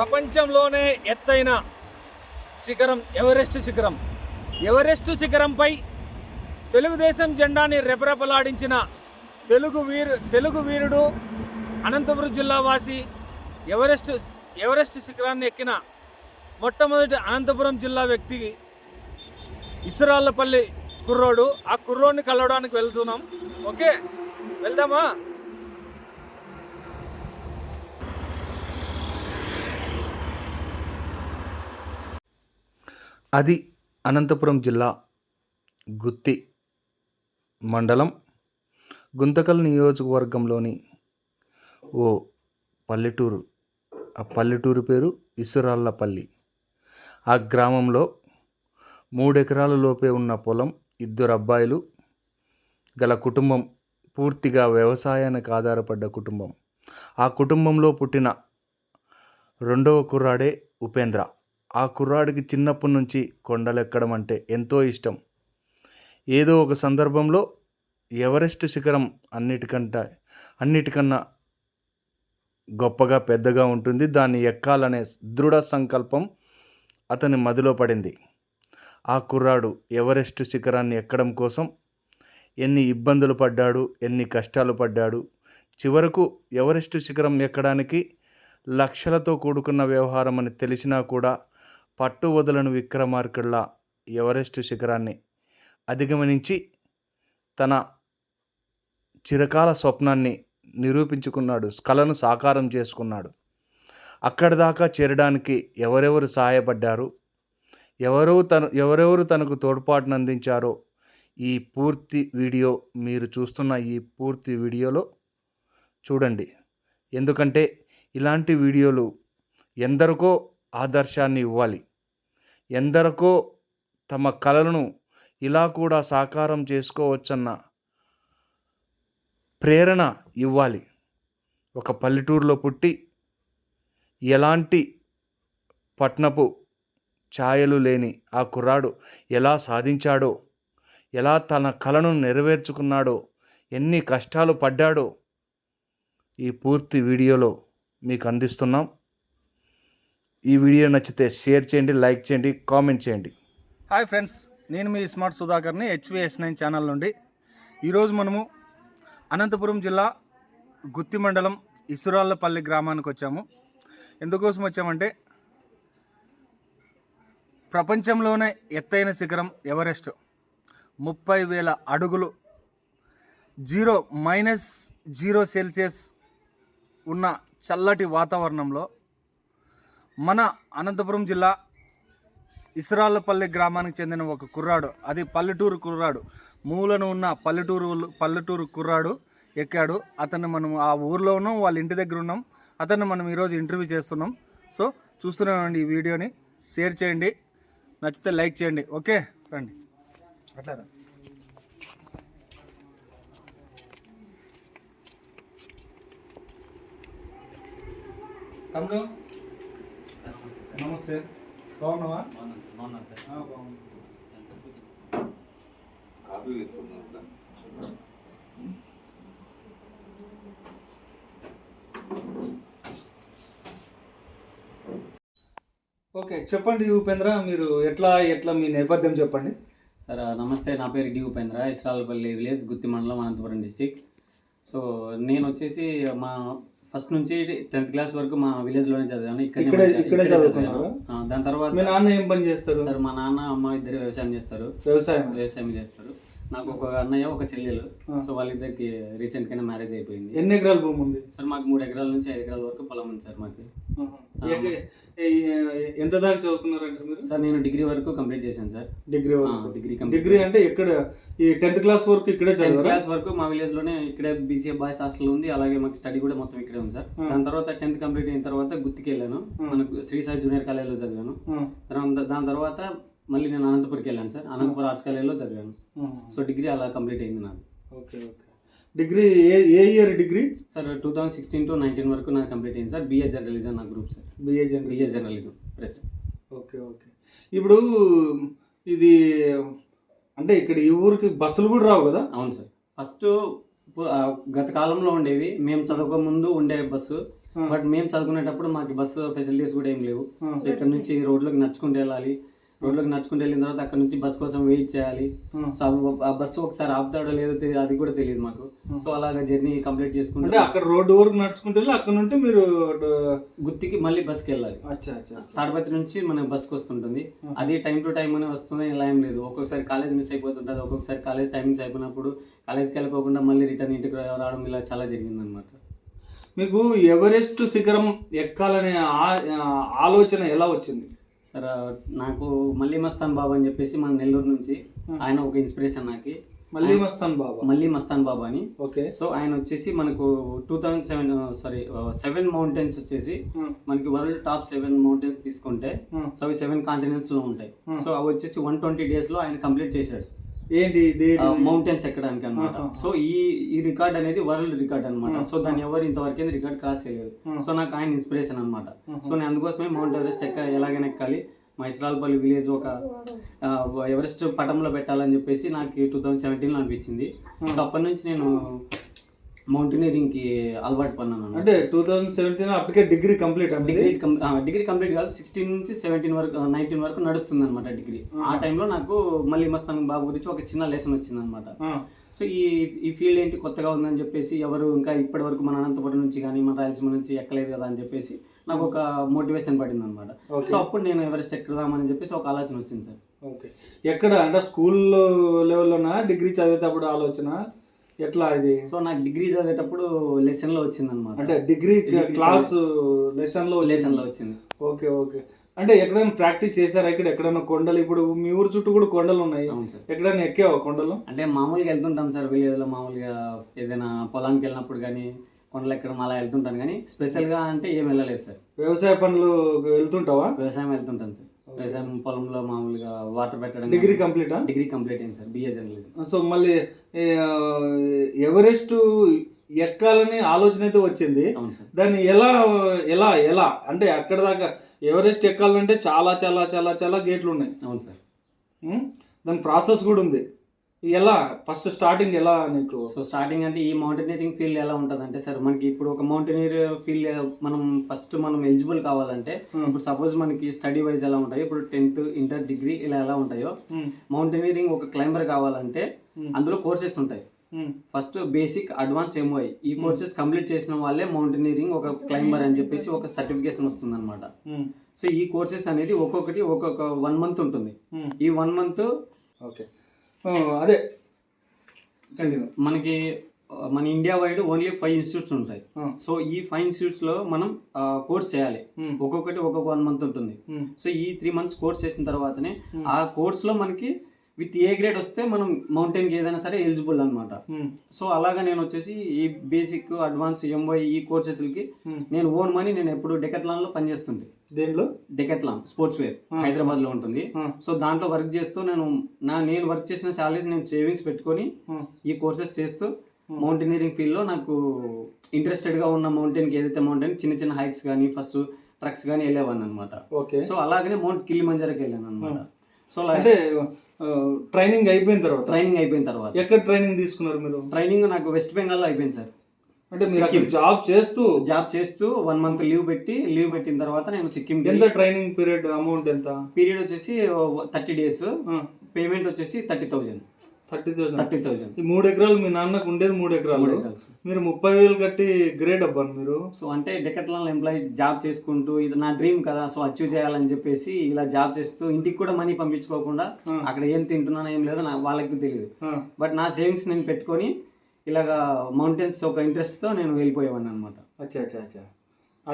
ప్రపంచంలోనే ఎత్తైన శిఖరం ఎవరెస్ట్ శిఖరంపై తెలుగుదేశం జెండాని రెపరెపలాడించిన తెలుగు వీరుడు అనంతపురం జిల్లా వాసి ఎవరెస్ట్ శిఖరాన్ని ఎక్కిన మొట్టమొదటి అనంతపురం జిల్లా వ్యక్తి ఇసురాళ్ళపల్లి కుర్రోడు. ఆ కుర్రోడిని కలవడానికి వెళ్తున్నాం. ఓకే, వెళ్దామా? అది అనంతపురం జిల్లా గుత్తి మండలం గుంతకల్ నియోజకవర్గంలోని ఓ పల్లెటూరు. ఆ పల్లెటూరు పేరు ఇసురాళ్ళపల్లి. ఆ గ్రామంలో 3 ఎకరాల లోపే ఉన్న పొలం, 2 అబ్బాయిలు గల కుటుంబం, పూర్తిగా వ్యవసాయానికి ఆధారపడ్డ కుటుంబం. ఆ కుటుంబంలో పుట్టిన 2వ కుర్రాడే ఉపేంద్ర. ఆ కుర్రాడికి చిన్నప్పటి నుంచి కొండలెక్కడం అంటే ఎంతో ఇష్టం. ఏదో ఒక సందర్భంలో ఎవరెస్ట్ శిఖరం అన్నిటికన్నా గొప్పగా పెద్దగా ఉంటుంది, దాన్ని ఎక్కాలనే దృఢ సంకల్పం అతని మదిలో పడింది. ఆ కుర్రాడు ఎవరెస్ట్ శిఖరాన్ని ఎక్కడం కోసం ఎన్ని ఇబ్బందులు పడ్డాడు, ఎన్ని కష్టాలు పడ్డాడు. చివరకు ఎవరెస్ట్ శిఖరం ఎక్కడానికి లక్షలతో కూడుకున్న వ్యవహారం అని తెలిసినా కూడా పట్టు వదలని విక్రమార్కుల్లా ఎవరెస్ట్ శిఖరాన్ని అధిగమనించి తన చిరకాల స్వప్నాన్ని నిరూపించుకున్నాడు, కలను సాకారం చేసుకున్నాడు. అక్కడి దాకా చేరడానికి ఎవరెవరు సహాయపడ్డారు, ఎవరెవరు తనకు తోడ్పాటును అందించారో ఈ పూర్తి వీడియో, మీరు చూస్తున్న ఈ పూర్తి వీడియోలో చూడండి. ఎందుకంటే ఇలాంటి వీడియోలు ఎందరికో ఆదర్శాన్ని ఇవ్వాలి, ఎందరికో తమ కలలను ఇలా కూడా సాకారం చేసుకోవచ్చన్న ప్రేరణ ఇవ్వాలి. ఒక పల్లెటూరులో పుట్టి ఎలాంటి పట్నపు ఛాయలు లేని ఆ కుర్రాడు ఎలా సాధించాడో, ఎలా తన కలను నెరవేర్చుకున్నాడో, ఎన్ని కష్టాలు పడ్డాడో ఈ పూర్తి వీడియోలో మీకు అందిస్తున్నాం. ఈ వీడియో నచ్చితే షేర్ చేయండి, లైక్ చేయండి, కామెంట్ చేయండి. హాయ్ ఫ్రెండ్స్, నేను మీ స్మార్ట్ సుధాకర్ని, HVS9 ఛానల్ నుండి. ఈరోజు మనము అనంతపురం జిల్లా గుత్తి మండలం ఇసురాళ్ళపల్లి గ్రామానికి వచ్చాము. ఎందుకోసం వచ్చామంటే ప్రపంచంలోనే ఎత్తైన శిఖరం ఎవరెస్ట్, 30,000 అడుగులు, -0 ఉన్న చల్లటి వాతావరణంలో మన అనంతపురం జిల్లా ఇసురాళ్ళపల్లి గ్రామానికి చెందిన ఒక కుర్రాడు, అది పల్లెటూరు కుర్రాడు, మూలను ఉన్న పల్లెటూరు కుర్రాడు ఎక్కాడు. అతన్ని మనం ఆ ఊర్లో ఉన్నాం, వాళ్ళ ఇంటి దగ్గర ఉన్నాం. అతన్ని మనం ఈరోజు ఇంటర్వ్యూ చేస్తున్నాం. సో చూస్తున్నామండి. ఈ వీడియోని షేర్ చేయండి, నచ్చితే లైక్ చేయండి. ఓకే, రండి. అట్లా తమ్ముడు, నమస్తే. బాగున్నావా? బాగున్నాను సార్. బాగున్నా. ఓకే, చెప్పండి ఉపేంద్ర, మీరు ఎట్లా మీ నేపథ్యం చెప్పండి. సార్ నమస్తే, నా పేరు డి ఉపేంద్ర, ఇసురాళ్ళపల్లి విలేజ్, గుత్తి మండలం, అనంతపురం డిస్టిక్. సో నేను వచ్చేసి మా ఫస్ట్ నుంచి 10th క్లాస్ వరకు మా విలేజ్లోనే చదివాను. ఇక్కడే చదువుకున్నారు. దాని తర్వాత మీ నాన్న ఏం పని చేస్తారు? సార్ మా నాన్న అమ్మ ఇద్దరు వ్యవసాయం చేస్తారు. వ్యవసాయం చేస్తారు. నాకు ఒక అన్నయ్య, ఒక చెల్లెలు. సో వాళ్ళిద్దరికి రీసెంట్గానే మ్యారేజ్ అయిపోయింది. ఎన్ని ఎకరాల భూమి ఉంది సార్? మాకు 3 ఎకరాల నుంచి 5 ఎకరాల వరకు పొలం ఉంది సార్ మాకు. ఎంత దాకా చదువుతున్నారంటే మీరు? సార్ నేను డిగ్రీ వరకు కంప్లీట్ చేశాను సార్. డిగ్రీ అంటే ఇక్కడ ఈ 10th క్లాస్ వరకు ఇక్కడే చదివారు? 10th క్లాస్ వరకు మా విలేజ్ లోనే ఇక్కడే BCA బాయ్స్ హాస్టల్ ఉంది. అలాగే మాకు స్టడీ కూడా మొత్తం ఇక్కడే ఉంది సార్. దాని తర్వాత 10th కంప్లీట్ అయిన తర్వాత గుత్తికి వెళ్ళాను. మనకు శ్రీ సాయి జూనియర్ కాలేజ్లో చదివాను. దాని తర్వాత మళ్ళీ నేను అనంతపురికి వెళ్ళాను సార్. అనంతపురం ఆర్ట్స్ కాలేజ్లో చదివాను. సో డిగ్రీ అలా కంప్లీట్ అయింది నాకు. Okay. Degree A year degree? Sir 2016 to 19 వరకు నాకు కంప్లీట్ అయింది సార్. BA జర్నలిజం నా group sir. BA journalism press. Okay. ఇప్పుడు ఇది అంటే ఇక్కడ ఈ ఊరికి బస్సులు కూడా రావు కదా? అవును సార్. ఫస్ట్ గత కాలంలో ఉండేవి, మేము చదవక ముందు ఉండే బస్సు. బట్ మేము చదువుకునేటప్పుడు మాకు బస్సు ఫెసిలిటీస్ కూడా ఏం లేవు. సో ఇక్కడ నుంచి రోడ్లోకి నడుచుకుంటూ వెళ్ళాలి. రోడ్లోకి నడుచుకుంటూ వెళ్ళిన తర్వాత అక్కడ నుంచి బస్ కోసం వెయిట్ చేయాలి. సో ఆ బస్సు ఒకసారి ఆపుతాడో లేదో అది కూడా తెలియదు మాకు. సో అలాగా జర్నీ కంప్లీట్ చేసుకుంటే అంటే అక్కడ రోడ్డు వరకు నడుచుకుంటే అక్కడ నుండి మీరు గుత్తికి మళ్ళీ బస్కి వెళ్ళాలి. తాడపత్రి నుంచి మన బస్కి వస్తుంటుంది. అది టైం టు టైం అనే వస్తుంది, ఇలా ఏం లేదు. ఒక్కొక్కసారి కాలేజ్ మిస్ అయిపోతుంటుంది, ఒక్కొక్కసారి కాలేజ్ టైమింగ్స్ అయిపోయినప్పుడు కాలేజ్కి వెళ్ళిపోకుండా మళ్ళీ రిటర్న్ ఇంటికి రావడం ఇలా చాలా జరిగింది అనమాట. మీకు ఎవరెస్ట్ శిఖరం ఎక్కాలనే ఆలోచన ఎలా వచ్చింది? సార్ నాకు మల్లీ మస్తాన్ బాబా అని చెప్పేసి మన నెల్లూరు నుంచి ఆయన ఒక ఇన్స్పిరేషన్ నాకు. మల్లీ మస్తాన్ బాబా అని. ఓకే. సో ఆయన వచ్చేసి మనకు 7 మౌంటైన్స్ వచ్చేసి మనకి వరల్డ్ టాప్ 7 మౌంటైన్స్ తీసుకుంటే సో అవి 7 కాంటినెంట్స్ లో ఉంటాయి. సో అవి వచ్చేసి 120 days లో ఆయన కంప్లీట్ చేశాడు. ఏంటి మౌంటైన్స్ ఎక్కడానికి అనమాట. సో ఈ రికార్డ్ అనేది వరల్డ్ రికార్డ్ అనమాట. సో దాన్ని ఎవరు ఇంతవరకు రికార్డ్ క్రాస్ చేయలేదు. సో నాకు ఆయన ఇన్స్పిరేషన్ అనమాట. సో నేను అందుకోసమే మౌంట్ ఎవరెస్ట్ ఎలాగైనా ఎక్కాలి, మా ఇస్రాల్పల్లి విలేజ్ ఒక ఎవరెస్ట్ పటంలో పెట్టాలని చెప్పేసి నాకు 2017లో అనిపించింది. సో అప్పటి నుంచి నేను మౌంటైనరింగ్ కి అలవాటు పన్నాను. అంటే 2017 అప్పటికే డిగ్రీ కంప్లీట్ డిగ్రీ కంప్లీట్ కాదు, 16 నుంచి 19 వరకు నడుస్తుంది అనమాట డిగ్రీ. ఆ టైంలో నాకు మళ్ళీ మస్తాన్ బాబు గురించి ఒక చిన్న లెసన్ వచ్చింది అనమాట. సో ఈ ఫీల్డ్ ఏంటి కొత్తగా ఉందని చెప్పేసి ఎవరు ఇంకా ఇప్పటి వరకు మన అనంతపురం నుంచి కానీ మన రాయలసీమ నుంచి ఎక్కలేదు కదా అని చెప్పేసి నాకు ఒక మోటివేషన్ పడింది అనమాట. సో అప్పుడు నేను ఎవరెస్ట్ ఎక్కుదామని చెప్పేసి ఒక ఆలోచన వచ్చింది సార్. ఓకే. ఎక్కడ అంటే స్కూల్ లెవెల్లోనా, డిగ్రీ చదివేటప్పుడు ఆలోచన ఎట్లా ఇది? సో నాకు డిగ్రీ చదివేటప్పుడు లెసన్ లో వచ్చింది అనమాట. అంటే డిగ్రీ క్లాస్ లెసన్ లో వచ్చింది. Okay okay. అంటే ఎక్కడైనా ప్రాక్టీస్ చేశారా? ఇక్కడ ఎక్కడైనా కొండలు, ఇప్పుడు మీ ఊరు చుట్టూ కూడా కొండలు ఉన్నాయి, ఎక్కడైనా ఎక్కావా కొండలు? అంటే మామూలుగా వెళ్తుంటాం సార్ విలేజ్ లో, మామూలుగా ఏదైనా పొలానికి వెళ్ళినప్పుడు కానీ కొండలు ఎక్కడం అలా వెళ్తుంటాను, కానీ స్పెషల్ గా అంటే ఏం వెళ్ళలేదు సార్. వ్యవసాయ పనులు వెళ్తుంటావా? వ్యవసాయం వెళ్తుంటాను సార్. వ్యవసాయం పొలంలో మామూలుగా వాటర్ పెట్టడం. డిగ్రీ కంప్లీట్ అయింది సార్, బిఏ జర్నలిజం. సో మళ్ళీ ఎవరెస్ట్ ఎక్కాలని ఆలోచన అయితే వచ్చింది. దాన్ని ఎలా ఎలా ఎలా అంటే అక్కడ దాకా ఎవరెస్ట్ ఎక్కాలంటే చాలా చాలా చాలా చాలా గేట్లు ఉన్నాయి. అవును సార్. దాని ప్రాసెస్ కూడా ఉంది. ఎలా ఫస్ట్ స్టార్టింగ్ ఎలా నీకు? సో స్టార్టింగ్ అంటే ఈ మౌంటైనరింగ్ ఫీల్డ్ ఎలా ఉంటుంది అంటే సార్, మనకి ఇప్పుడు ఒక మౌంటైనర్ ఫీల్డ్ మనం ఎలిజిబుల్ కావాలంటే ఇప్పుడు సపోజ్ మనకి స్టడీ వైజ్ ఎలా ఉంటాయి, ఇప్పుడు 10th ఇంటర్ డిగ్రీ ఇలా ఎలా ఉంటాయో, మౌంటైనరింగ్ ఒక క్లైంబర్ కావాలంటే అందులో కోర్సెస్ ఉంటాయి. ఫస్ట్ బేసిక్, అడ్వాన్స్, ఎంఓఐ ఈ కోర్సెస్ కంప్లీట్ చేసిన వాళ్ళే మౌంటైనరింగ్ ఒక క్లైంబర్ అని చెప్పేసి ఒక సర్టిఫికేషన్ వస్తుంది అనమాట. సో ఈ కోర్సెస్ అనేది ఒక్కొక్కటి ఒక్కొక్క 1 month ఉంటుంది. ఈ 1 month ఓకే అదే మనకి మన ఇండియా వైడ్ ఓన్లీ 5 ఇన్స్టిట్యూట్స్ ఉంటాయి. సో ఈ 5 ఇన్స్టిట్యూట్స్ లో మనం కోర్స్ చేయాలి. ఒక్కొక్కటి ఒక్కొక్క 1 month ఉంటుంది. సో ఈ 3 months కోర్స్ చేసిన తర్వాతనే ఆ కోర్స్ లో మనకి విత్ ఏ గ్రేడ్ వస్తే మనం మౌంటైన్కి ఏదైనా సరే ఎలిజిబుల్ అనమాట. సో అలాగా నేను వచ్చేసి ఈ బేసిక్, అడ్వాన్స్, ఎంఓఐ ఈ కోర్సెస్కి నేను ఓన్ మనీ నేను ఎప్పుడు డెకత్లాన్ లో పనిచేస్తుంది. దేనిలో? డెకత్లాన్ స్పోర్ట్స్ వేర్ హైదరాబాద్ లో ఉంటుంది. సో దాంట్లో వర్క్ చేస్తూ నేను వర్క్ చేసిన సాలరీస్ నేను సేవింగ్స్ పెట్టుకొని ఈ కోర్సెస్ చేస్తూ మౌంటైనరింగ్ ఫీల్డ్ లో నాకు ఇంట్రెస్టెడ్ గా ఉన్న మౌంటైన్కి ఏదైతే మౌంటైన్ చిన్న చిన్న హైక్స్ కానీ ఫస్ట్ ట్రక్స్ కానీ వెళ్ళేవాడిని అనమాట. సో అలాగనే మౌంట్ కిలిమంజారోకి వెళ్ళాను అనమాట. సో అంటే ట్రైనింగ్ అయిపోయిన తర్వాత ఎక్కడ ట్రైనింగ్ తీసుకున్నారు మీరు? ట్రైనింగ్ నాకు వెస్ట్ బెంగాల్ లో అయిపోయింది సార్. అంటే మీరు జాబ్ చేస్తూ 1 month లీవ్ పెట్టిన తర్వాత నేను సిక్కిం. ఎంత ట్రైనింగ్ పీరియడ్? అమౌంట్ ఎంత? పీరియడ్ వచ్చేసి 30 days, పేమెంట్ వచ్చేసి 30,000. 30,000. ఈ 3 ఎకరాలు మీ నాన్నకు ఉండేది 3 ఎకరాలు, మీరు 30,000 కట్టి గ్రేట్ అబ్బా మీరు. సో అంటే డెకత్లాన్ ఎంప్లాయీ జాబ్ చేసుకుంటూ ఇది నా డ్రీమ్ కదా, సో అచీవ్ చేయాలని చెప్పేసి ఇలా జాబ్ చేస్తూ ఇంటికి కూడా మనీ పంపించుకోకుండా అక్కడ ఏం తింటున్నానో ఏం లేదో వాళ్ళకి తెలియదు. బట్ నా సేవింగ్స్ నేను పెట్టుకొని ఇలాగా మౌంటైన్స్ ఒక ఇంట్రెస్ట్ తో నేను వెళ్ళిపోయేవాడిని అనమాట.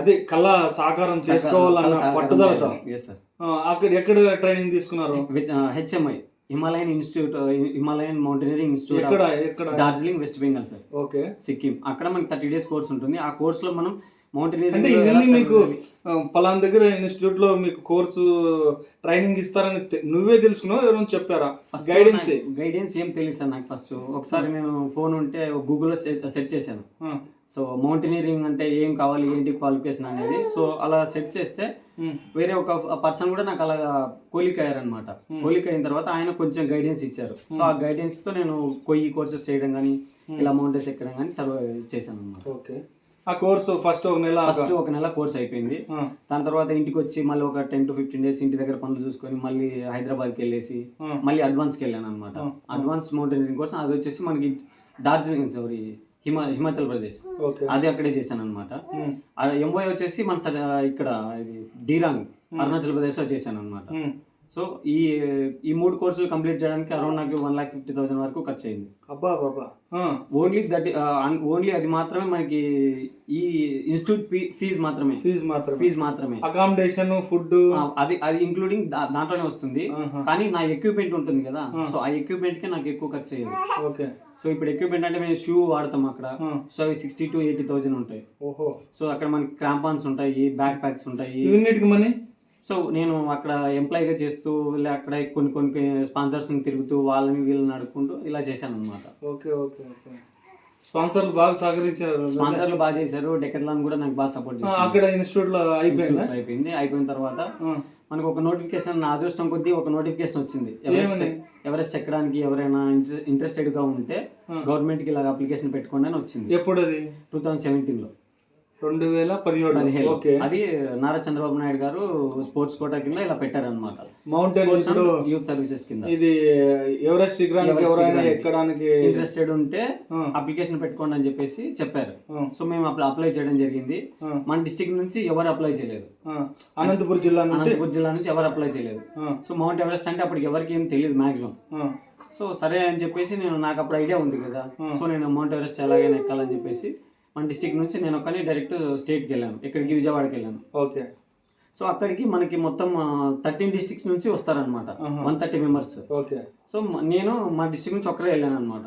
అదే కళ సాకారం చేసుకోవాలన్న పట్టుదలతో. అక్కడ ఎక్కడ ట్రైనింగ్ తీసుకున్నారు? హెచ్ఎంఐ హిమాలయన్ మౌంటైనరింగ్ ఇన్స్టిట్యూట్, ఎక్కడ? Darjeeling, west Bengal sir. Okay. Sikkim. అక్కడ మనకి 30 days కోర్స్ ఉంటుంది. ఆ కోర్స్ లో మనం మౌంటైనరింగ్ అంటే ఇవన్నీ మీకు పలానా దగ్గర ఇన్స్టిట్యూట్ లో మీకు కోర్సు ట్రైనింగ్ ఇస్తారని నువ్వే తెలుసుకున్నావు, ఎవరైనా చెప్పారా? గైడెన్స్ ఏం తెలియదు సార్ నాకు. ఫస్ట్ ఒకసారి నేను ఫోన్ ఉంటే గూగుల్లో సెర్చ్ చేశాను. సో మౌంటైనరింగ్ అంటే ఏం కావాలి, ఏంటి క్వాలిఫికేషన్ అనేది. సో అలా సెర్చ్ చేస్తే వేరే ఒక పర్సన్ కూడా నాకు అలా కోలిక్ అయ్యారనమాట. కోలిక్ అయిన తర్వాత ఆయన కొంచెం గైడెన్స్ ఇచ్చారు. సో ఆ గైడెన్స్ తో నేను కోర్సెస్ చేయడం కానీ ఇలా మౌంటైన్స్ ఎక్కడం కానీ సర్వ్ చేశాను అనమాట. ఓకే. ఆ కోర్సు ఫస్ట్ ఒక నెల ఫస్ట్ ఒక నెల కోర్స్ అయిపోయింది. దాని తర్వాత ఇంటికి వచ్చి మళ్ళీ ఒక 10 to 15 days ఇంటి దగ్గర పనులు చూసుకొని మళ్ళీ హైదరాబాద్కి వెళ్ళేసి మళ్ళీ అడ్వాన్స్కి వెళ్ళాను అనమాట. అడ్వాన్స్ మౌంటైనరింగ్ కోర్స్ అది వచ్చేసి మనకి డార్జిలింగ్ హిమాచల్ ప్రదేశ్, అది అక్కడే చేశాను అనమాట. ఎంఓఏ వచ్చేసి మన ఇక్కడ ఇది దీరాంగ్ అరుణాచల్ ప్రదేశ్ లో చేశాను అనమాట. సో ఈ 3 కోర్సులు కంప్లీట్ చేయడానికి అరౌండ్ నాకు 1,50,000 వరకు ఖర్చు అయింది. అబ్బా బాబా. ఓన్లీ అది మాత్రమే మనకి ఈ ఇన్స్టిట్యూట్ ఫీజు మాత్రమే. అకామిడేషన్, ఫుడ్ అది ఇంక్లూడింగ్ దాంట్లోనే వస్తుంది. కానీ నా ఎక్విప్మెంట్ ఉంటుంది కదా, సో ఆ ఎక్విప్మెంట్ కి నాకు ఎక్కువ ఖర్చు అయ్యేది. ఓకే. సో ఇప్పుడు ఎక్విప్మెంట్ అంటే మేము షూ వాడతాం అక్కడ, సో అవి 60,000 to 80,000 ఉంటాయి. ఓహో. సో అక్కడ మనకి క్రాంపాన్స్ ఉంటాయి, బ్యాక్ ప్యాక్స్ ఉంటాయి. యూనిట్కి మనీ. సో నేను అక్కడ ఎంప్లాయీగా చేస్తూ అక్కడ కొన్ని స్పాన్సర్స్ తిరుగుతూ వాళ్ళని వీళ్ళని అడుక్కుంటూ ఇలా చేశాను అనమాట. Okay okay okay. స్పాన్సర్లు బాగా సహకరించారు. స్పాన్సర్లు బాగా చేశారు. డెకత్లాన్ కూడా నాకు బాగా సపోర్ట్ చేశారు. అక్కడ ఇన్స్టిట్యూట్ లో అయిపోయిన తర్వాత మనకు ఒక నోటిఫికేషన్, నా అదృష్టం కొద్దీ ఒక నోటిఫికేషన్ వచ్చింది. ఎవరెస్ట్ ఎక్కడానికి ఎవరైనా ఇంట్రెస్టెడ్ గా ఉంటే గవర్నమెంట్ కి ఇలా అప్లికేషన్ పెట్టుకోండి అని వచ్చింది. ఎప్పుడు అది? 2017లో. 2017. ఓకే. అది నారా చంద్రబాబు నాయుడు గారు స్పోర్ట్స్ కోటా కింద ఇలా పెట్టారనమాట. మౌంటైన్ యూత్ సర్వీసెస్ కింద. ఇది ఎవరెస్ట్ శిఖరానికి ఎవరైనా ఎక్కడానికి ఇంట్రెస్టెడ్ ఉంటే అప్లికేషన్ పెట్టుకోండి అని చెప్పేసి చెప్పారు. సో మేము అప్లై చేయడం జరిగింది. మన డిస్ట్రిక్ట్ నుంచి ఎవరు అప్లై చేయలేదు. అనంతపురం జిల్లా నుంచి ఎవరు అప్లై చేయలేదు. సో మౌంట్ ఎవరెస్ట్ అంటే అప్పటికి ఎవరికి ఏం తెలియదు మాక్సిమం. సో సరే అని చెప్పేసి నాకు అప్పుడు ఐడియా ఉంది కదా, సో నేను మౌంట్ ఎవరెస్ట్ ఎలాగైనా ఎక్కాలని చెప్పేసి మన డిస్ట్రిక్ట్ నుంచి నేను ఒక్కని డైరెక్ట్ స్టేట్కి వెళ్ళాను. ఇక్కడికి విజయవాడకి వెళ్ళాను. ఓకే. సో అక్కడికి మనకి మొత్తం 13 డిస్ట్రిక్ట్స్ నుంచి వస్తారనమాట, 130 మెంబర్స్. ఓకే. సో నేను మా డిస్ట్రిక్ట్ నుంచి ఒక్కరే వెళ్ళాను అనమాట.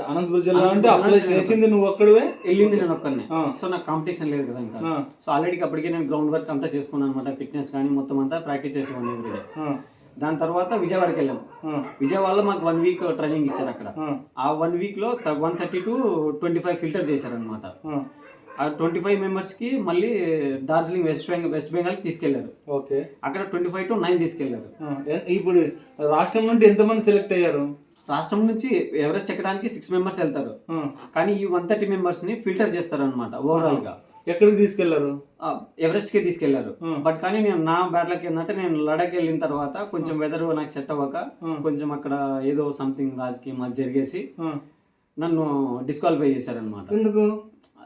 అనంతపురం జిల్లా అంటే అప్లై చేసింది నువ్వు ఒక్కడివే? వెళ్ళింది నేను ఒక్కనే. సో నాకు కాంపిటీషన్ లేదు కదా ఇంకా. సో ఆల్రెడీ అప్పటికే నేను గ్రౌండ్ వర్క్ అంతా చేసుకున్నాను అనమాట. ఫిట్నెస్ కానీ మొత్తం అంతా ప్రాక్టీస్ చేసేవాడిని ఎవ్రీడే. దాని తర్వాత విజయవాడకి వెళ్ళాము. విజయవాడలో మాకు 1 week ట్రైనింగ్ ఇచ్చారు అక్కడ. ఆ 1 week లో 130 to 25 ఫిల్టర్ చేశారనమాట. ఆ 25 మెంబర్స్ కి మళ్ళీ డార్జిలింగ్ వెస్ట్ బెంగాల్ తీసుకెళ్లారు. ఓకే. అక్కడ 25 to 9 తీసుకెళ్లారు. ఇప్పుడు రాష్ట్రం నుండి ఎంతమంది సెలెక్ట్ అయ్యారు? రాష్ట్రం నుంచి ఎవరెస్ట్ ఎక్కడానికి 6 members వెళ్తారు. కానీ ఈ 130 members ని ఫిల్టర్ చేస్తారు అనమాట ఓవరాల్ గా. ఎక్కడికి తీసుకెళ్లారు? ఎవరెస్ట్ కి తీసుకెళ్లారు. బట్ కానీ నేను నా బ్యాడ్ లక్ ఏంటంటే నేను లడాక్ వెళ్ళిన తర్వాత కొంచెం వెదర్ నాకు సెట్ అవ్వక కొంచెం అక్కడ ఏదో సంథింగ్ రాజకీయం అది జరిగేసి నన్ను డిస్క్వాలిఫై చేశారనమాట. ఎందుకు?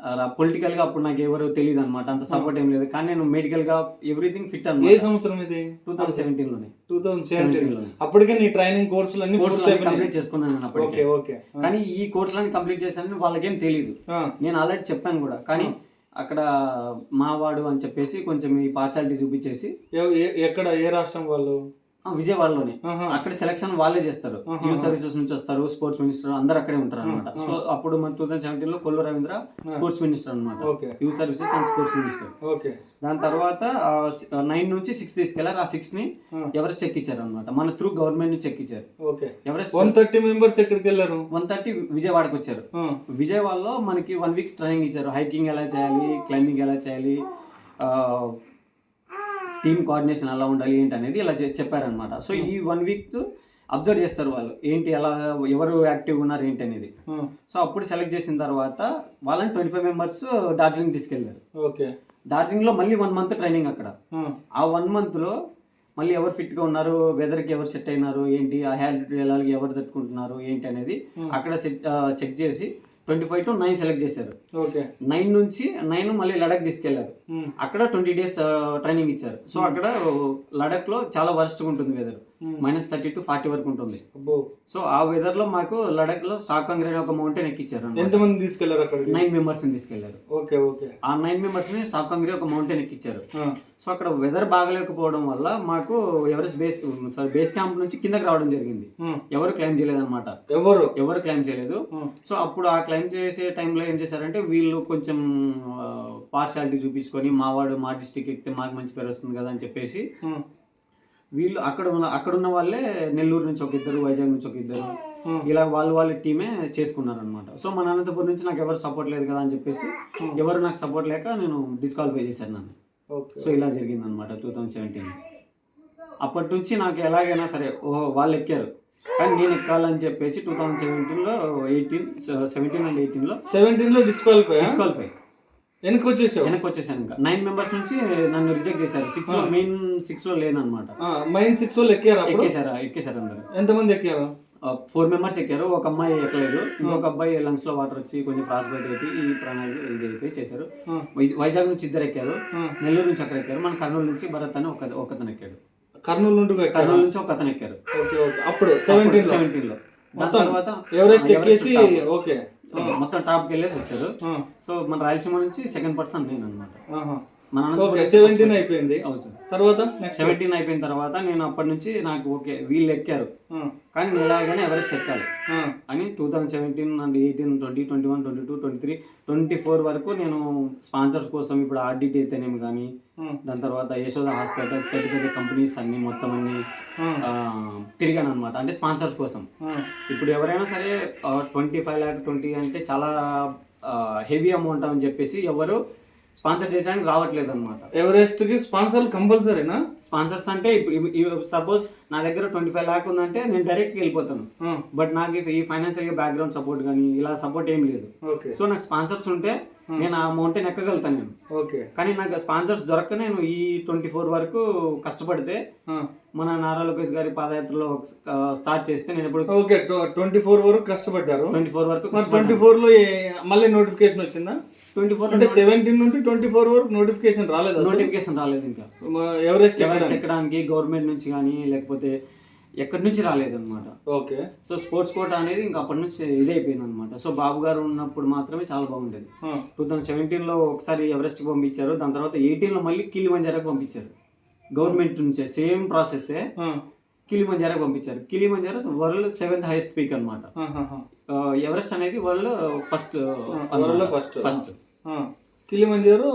అలా పొలిటికల్ గా అప్పుడు నాకు ఎవరు తెలియదు అనమాట, అంత సపోర్ట్ ఏం లేదు. కానీ నేను మెడికల్ గా ఎవ్రీథింగ్ ఫిట్ అన్నమాట. ఏ సంవత్సరం ఇది? 2017 లోనే. 2017 అప్పటికే నీ ట్రైనింగ్ కోర్సులన్నీ కంప్లీట్ చేసుకున్నాను నేను అప్పటికే. కానీ ఈ కోర్సులన్నీ కంప్లీట్ చేశానని వాళ్ళకేం తెలియదు. నేను ఆల్రెడీ చెప్పాను కూడా. కానీ అక్కడ మావాడు అని చెప్పేసి కొంచెం ఈ పార్షాలిటీ చూపించేసి. ఎక్కడ, ఏ రాష్ట్రం వాళ్ళు? విజయవాడలోనే. అక్కడ సెలక్షన్ వాళ్ళే చేస్తారు. యూత్ సర్వీసెస్ నుంచి వస్తారు, స్పోర్ట్స్ మినిస్టర్ అందరు అక్కడే ఉంటారు అనమాట. సో అప్పుడు మన 2017 లో కొల్లు రవీంద్ర స్పోర్ట్స్ మినిస్టర్ అనమాట, youth services and sports minister. దాని తర్వాత 9 నుంచి 6 తీసుకెళ్లారు. ఆ 6 ని ఎవరెస్ట్ ఎక్కించారు అనమాట, మన త్రూ గవర్నమెంట్ నుంచి ఎక్కించారు. ఎవరెస్ట్ 130 మెంబర్స్ ఎక్కడికి వెళ్ళారు? 130 విజయవాడకి వచ్చారు. విజయవాడలో మనకి 1 week ట్రైనింగ్ ఇచ్చారు. హైకింగ్ ఎలా చేయాలి, క్లైంబింగ్ ఎలా చేయాలి, టీమ్ కోఆర్డినేషన్ ఎలా ఉండాలి ఏంటి అనేది ఇలా చెప్పారనమాట. సో ఈ 1 week అబ్జర్వ్ చేస్తారు వాళ్ళు, ఏంటి ఎలా ఎవరు యాక్టివ్ ఉన్నారు ఏంటి అనేది. సో అప్పుడు సెలెక్ట్ చేసిన తర్వాత వాళ్ళని 25 members డార్జిలింగ్ తీసుకెళ్లారు. ఓకే. డార్జిలింగ్ లో మళ్ళీ 1 month ట్రైనింగ్ అక్కడ. ఆ 1 month లో మళ్ళీ ఎవరు ఫిట్ గా ఉన్నారు, వెదర్ కి ఎవరు సెట్ అయినారు ఏంటి, ఆ హ్యాల్టిట్యూడ్ ఎలా ఎవరు తట్టుకుంటున్నారు ఏంటి అనేది అక్కడ చెక్ చేసి 25 to 9 సెలెక్ట్ చేశారు. 9 నుంచి 9 మళ్ళీ లడాక్ తీసుకెళ్లారు. అక్కడ 20 days ట్రైనింగ్ ఇచ్చారు. సో అక్కడ లడాక్ లో చాలా వరస్ట్ గా ఉంటుంది వెదర్, -30 to 40 వరకు ఉంటుంది. సో ఆ వెదర్ లో మాకు లడాక్ లో స్టాకాంగ్ అనే ఒక మౌంటైన్ ఎక్కించారు. ఎంతమంది తీసుకెళ్లారు అక్కడ? 9 members తీసుకెళ్లారు. ఆ 9 members ని స్టాకాంగ్ ఒక మౌంటైన్ ఎక్కించారు. సో అక్కడ వెదర్ బాగలేకపోవడం వల్ల మాకు ఎవరెస్ట్ బేస్ క్యాంప్ నుంచి కిందకి రావడం జరిగింది. ఎవరు క్లైమ్ చేయలేదు అనమాట, ఎవరు క్లైమ్ చేయలేదు. సో అప్పుడు ఆ క్లైమ్ చేసే టైంలో ఏం చేశారంటే వీళ్ళు కొంచెం పార్షాలిటీ చూపించుకొని మావాడు మా డిస్ట్రిక్ట్ ఎక్కితే మాకు మంచి పేరు వస్తుంది కదా అని చెప్పేసి వీళ్ళు అక్కడున్న వాళ్ళే నెల్లూరు నుంచి ఒక ఇద్దరు, వైజాగ్ నుంచి ఒక ఇద్దరు, ఇలా వాళ్ళ టీమే చేసుకున్నారు అనమాట. సో మన అనంతపురం నుంచి నాకు ఎవరు సపోర్ట్ లేదు కదా అని చెప్పేసి ఎవరు నాకు సపోర్ట్ లేక నేను డిస్క్వాలిఫై చేశాను నన్ను. సో ఇలా జరిగింది అనమాట 2017. అప్పటి నుంచి నాకు ఎలాగైనా సరే వాళ్ళు ఎక్కారు కానీ నేను ఎక్కాలని చెప్పేసి 2017లో 17 and 18లో డిస్క్వాలిఫై. వెనక్కి వచ్చేసావు. వెనక్కి వచ్చేసాను. ఇంకా 9 మెంబర్స్ నుంచి నన్ను రిజెక్ట్ చేశారు. 6 లో మెయిన్ 6 లో లేను అనమాట. మైన్ 6 వాళ్ళు ఎక్కారు. ఎక్కేశారు అందరు. ఎంతమంది ఎక్కారు? 4 మెంబర్స్ ఎక్కారు. ఒక అమ్మాయి ఎక్కలేదు. ఇంకొక అబ్బాయి లంగ్స్ లో వాటర్ వచ్చి కొంచెం ఫ్రాస్ట్ బైట్ అయిపోయి ఈ ప్రాణాలు ఇది అయిపోయి చేశారు. వైజాగ్ నుంచి 2 ఎక్కారు. నెల్లూరు నుంచి అక్కడ ఎక్కారు. మన కర్నూలు నుంచి భరత్ అని ఒకతను ఎక్కాడు. కర్నూలు నుంచి ఒక అతను ఎక్కారు. అప్పుడు 17 లో దాని తర్వాత ఎవరెస్ట్ ఎక్కేసి ఓకే మొత్తం టాప్కి వెళ్ళేసి వచ్చారు. సో మన రాయలసీమ నుంచి సెకండ్ పర్సన్ నేను అనమాట. మన 17 అయిపోయింది. తర్వాత 17 అయిపోయిన తర్వాత నేను అప్పటి నుంచి నాకు ఓకే వీళ్ళు ఎక్కారు కానీ నేను ఎలాగైనా ఎవరెస్ట్ ఎక్కాలి అని 2017 అండ్ 18, 20, 21, 22, 23, 24 వరకు నేను స్పాన్సర్స్ కోసం ఇప్పుడు ఆర్డిటీ అయితేనేమి కానీ దాని తర్వాత యశోద హాస్పిటల్స్ పెద్ద పెద్ద కంపెనీస్ అన్ని మొత్తం అన్ని తిరిగాను అనమాట. అంటే స్పాన్సర్స్ కోసం. ఇప్పుడు ఎవరైనా సరే 25 lakh 20 అంటే చాలా హెవీ అమౌంట్ అని చెప్పేసి ఎవరు స్పాన్సర్ చేయడానికి రావట్లేదు అనమాట. ఎవరెస్ట్ కి స్పాన్సర్ కంపల్సరీనా? స్పాన్సర్స్ అంటే ఇప్పుడు సపోజ్ నా దగ్గర 25 lakh ఉందంటే నేను డైరెక్ట్గా వెళ్ళిపోతాను. బట్ నాకు ఈ ఫైనాన్షియల్ బ్యాక్గ్రౌండ్ సపోర్ట్ కానీ ఇలా సపోర్ట్ ఏం లేదు. సో నాకు స్పాన్సర్స్ ఉంటే నేను ఆ అమౌంట్ ఎక్కగలుగుతాను నేను. కానీ నాకు స్పాన్సర్స్ దొరక్క నేను ఈ 24 వరకు కష్టపడితే మన నారా లోకేష్ గారి పాదయాత్రలో స్టార్ట్ చేస్తే నేను ఇప్పుడు 24 వరకు కష్టపడ్డారు. 24 వరకు 24 లో మళ్ళీ నోటిఫికేషన్ వచ్చిందా? 24 అంటే 17 నుండి 24 వరకు నోటిఫికేషన్ రాలేదు. ఇంకా ఎవరెస్ట్ ఎక్కడానికి గవర్నమెంట్ నుంచి కానీ లేకపోతే ఎక్కడి నుంచి రాలేదు అనమాట. ఓకే. సో స్పోర్ట్స్ కోటా అనేది ఇంకా అప్పటి నుంచి ఇదే అయిపోయింది అనమాట. సో బాబు గారు ఉన్నప్పుడు మాత్రమే చాలా బాగుండేది. 2017లో ఒకసారి ఎవరెస్ట్కి పంపించారు. దాని తర్వాత 18లో మళ్ళీ కిలిమంజారోకి పంపించారు. గవర్నమెంట్ నుంచే సేమ్ ప్రాసెస్ కిలిమంజారోకి పంపించారు. Kilimanjaro world 7th highest peak అనమాట. ఎవరెస్ట్ అనేది world first. Kilimanjaro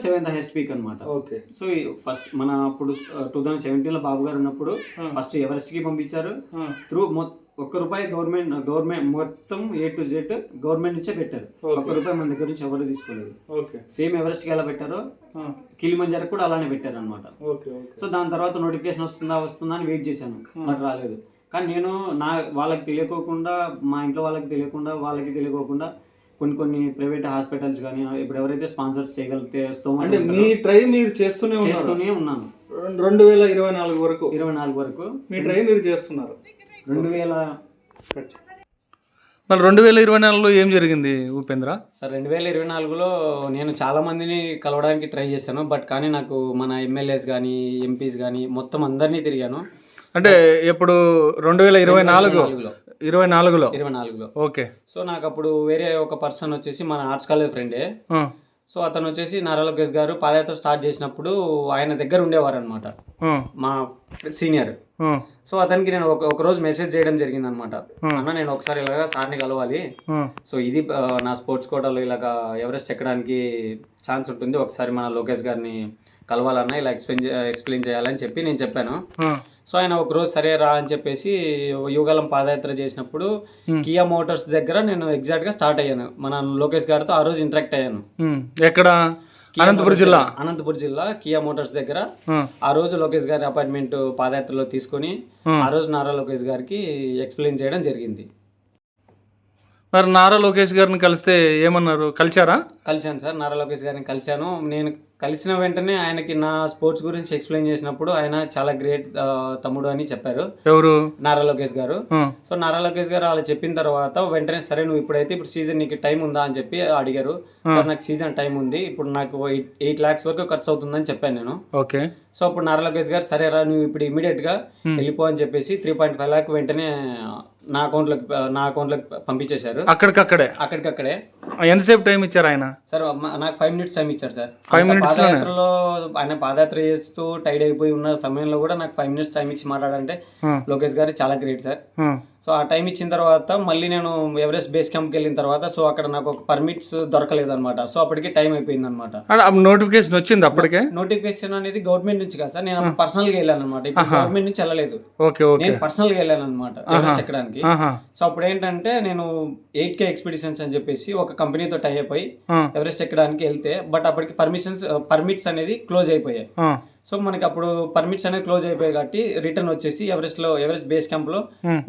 7th highest peak అనమాట. ఓకే. సో ఫస్ట్ మన అప్పుడు 2017లో బాబు గారు ఉన్నప్పుడు ఫస్ట్ ఎవరెస్ట్ కి పంపించారు. త్రూ ₹1 గవర్నమెంట్ మొత్తం A to Z గవర్నమెంట్ నుంచే పెట్టారు. ₹1 మన దగ్గర నుంచి ఎవరు తీసుకోలేదు. సేమ్ ఎవరెస్ట్ కి ఎలా పెట్టారో కిలిమంజారో కూడా అలానే పెట్టారు అనమాట. సో దాని తర్వాత నోటిఫికేషన్ వస్తుందా అని వెయిట్ చేశాను. బట్ రాలేదు. కానీ నేను వాళ్ళకి తెలియకోకుండా మా ఇంట్లో వాళ్ళకి తెలియకోకుండా కొన్ని ప్రైవేట్ హాస్పిటల్స్ కానీ ఇప్పుడు ఎవరైతే స్పాన్సర్స్ చేయగలిగితే అంటే మీ ట్రై మీరు చేస్తూనే ఉన్నాను. 2024 వరకు మీ ట్రై మీరు చేస్తున్నారు. 2024లో ఏం జరిగింది ఉపేంద్ర? సార్ 2024లో నేను చాలా మందిని కలవడానికి ట్రై చేశాను. బట్ కానీ నాకు మన ఎమ్మెల్యేస్ కానీ ఎంపీస్ కానీ మొత్తం అందరినీ తిరిగాను. అంటే ఎప్పుడు 2024లో ఓకే. సో నాకు అప్పుడు వేరే ఒక పర్సన్ వచ్చేసి మన ఆర్ట్స్ కాలేజ్ ఫ్రెండే. సో అతను వచ్చేసి నారా లోకేష్ గారు పాదయాత్ర స్టార్ట్ చేసినప్పుడు ఆయన దగ్గర ఉండేవారు అనమాట, మా సీనియర్. సో అతనికి నేను ఒక రోజు మెసేజ్ చేయడం జరిగింది అనమాట. అన్న నేను ఒకసారి ఇలాగా సార్ని కలవాలి, సో ఇది నా స్పోర్ట్స్ కోటాలో ఇలాగా ఎవరెస్ట్ ఎక్కడానికి ఛాన్స్ ఉంటుంది, ఒకసారి మన లోకేష్ గారిని కలవాలన్నా ఇలా ఎక్స్ప్లెయిన్ చేయాలని చెప్పి నేను చెప్పాను. సో ఆయన ఒకరోజు సరే రా అని చెప్పేసి యువగలం పాదయాత్ర చేసినప్పుడు కియా మోటార్స్ దగ్గర నేను ఎగ్జాక్ట్ గా స్టార్ట్ అయ్యాను. మన లోకేష్ గారితో ఆ రోజు ఇంటరాక్ట్ అయ్యాను. ఎక్కడ? అనంతపురం జిల్లా కియా మోటార్స్ దగ్గర ఆ రోజు లోకేష్ గారి అపాయింట్మెంట్ పాదయాత్రలో తీసుకొని ఆ రోజు నారా లోకేష్ గారికి ఎక్స్ప్లెయిన్ చేయడం జరిగింది. మరి నారా లోకేష్ గారిని కలిస్తే ఏమన్నారు? కలిశాను సార్, నారా లోకేష్ గారిని కలిశాను. నేను కలిసిన వెంటనే ఆయనకి నా స్పోర్ట్స్ గురించి ఎక్స్ప్లెయిన్ చేసినప్పుడు ఆయన చాలా గ్రేట్ తమ్ముడు అని చెప్పారు. ఎవరు? నారా లోకేష్ గారు. సో నారా లోకేష్ గారు అలా చెప్పిన తర్వాత వెంటనే సరే నువ్వు ఇప్పుడు సీజన్ నీకు టైం ఉందా అని చెప్పి అడిగారు. సార్ నాకు సీజన్ టైం ఉంది, ఇప్పుడు నాకు 8 lakhs వరకు ఖర్చు అవుతుందని చెప్పాను నేను. ఓకే. సో అప్పుడు నారా లోకేష్ గారు సరే రా నువ్వు ఇప్పుడు ఇమీడియట్ గా వెళ్ళిపో అని చెప్పేసి 3.5 lakh వెంటనే నా అకౌంట్లోకి పంపించేశారు. అక్కడికక్కడే. ఎంతసేపు టైం ఇచ్చారు ఆయన? సార్ నాకు 5 minutes టైం ఇచ్చారు సార్. 5 minutes పాదయాత్రలో ఆయన పాదయాత్ర చేస్తూ టైడ్ అయిపోయి ఉన్న సమయంలో కూడా నాకు 5 minutes టైం ఇచ్చి మాట్లాడంటే లోకేష్ గారు చాలా గ్రేట్ సార్. సో ఆ టైం ఇచ్చిన తర్వాత మళ్ళీ నేను ఎవరెస్ట్ బేస్ క్యాంప్కి వెళ్ళిన తర్వాత సో అక్కడ నాకు ఒక పర్మిట్స్ దొరకలేదు అనమాట. సో అప్పటికి టైం అయిపోయింది అనమాట. నోటిఫికేషన్ వచ్చింది అప్పటికే? నోటిఫికేషన్ అనేది గవర్నమెంట్ నుంచి కాదు సార్, నేను పర్సనల్ గా వెళ్ళాను అనమాట. ఇప్పుడు గవర్నమెంట్ నుంచి వెళ్ళలేదు, నేను పర్సనల్ గా వెళ్ళాను అనమాట ఎవరెస్ట్ ఎక్కడానికి. సో అప్పుడు ఏంటంటే నేను 8K ఎక్స్పెడిషన్స్ అని చెప్పేసి ఒక కంపెనీతో టై అయిపోయి ఎవరెస్ట్ ఎక్కడానికి వెళ్తే బట్ అప్పటికి పర్మిట్స్ అనేది క్లోజ్ అయిపోయాయి. సో మనకి అప్పుడు పర్మిట్స్ అనేది క్లోజ్ అయిపోయాయి కాబట్టి రిటర్న్ వచ్చేసి ఎవరెస్ట్ బేస్ క్యాంప్ లో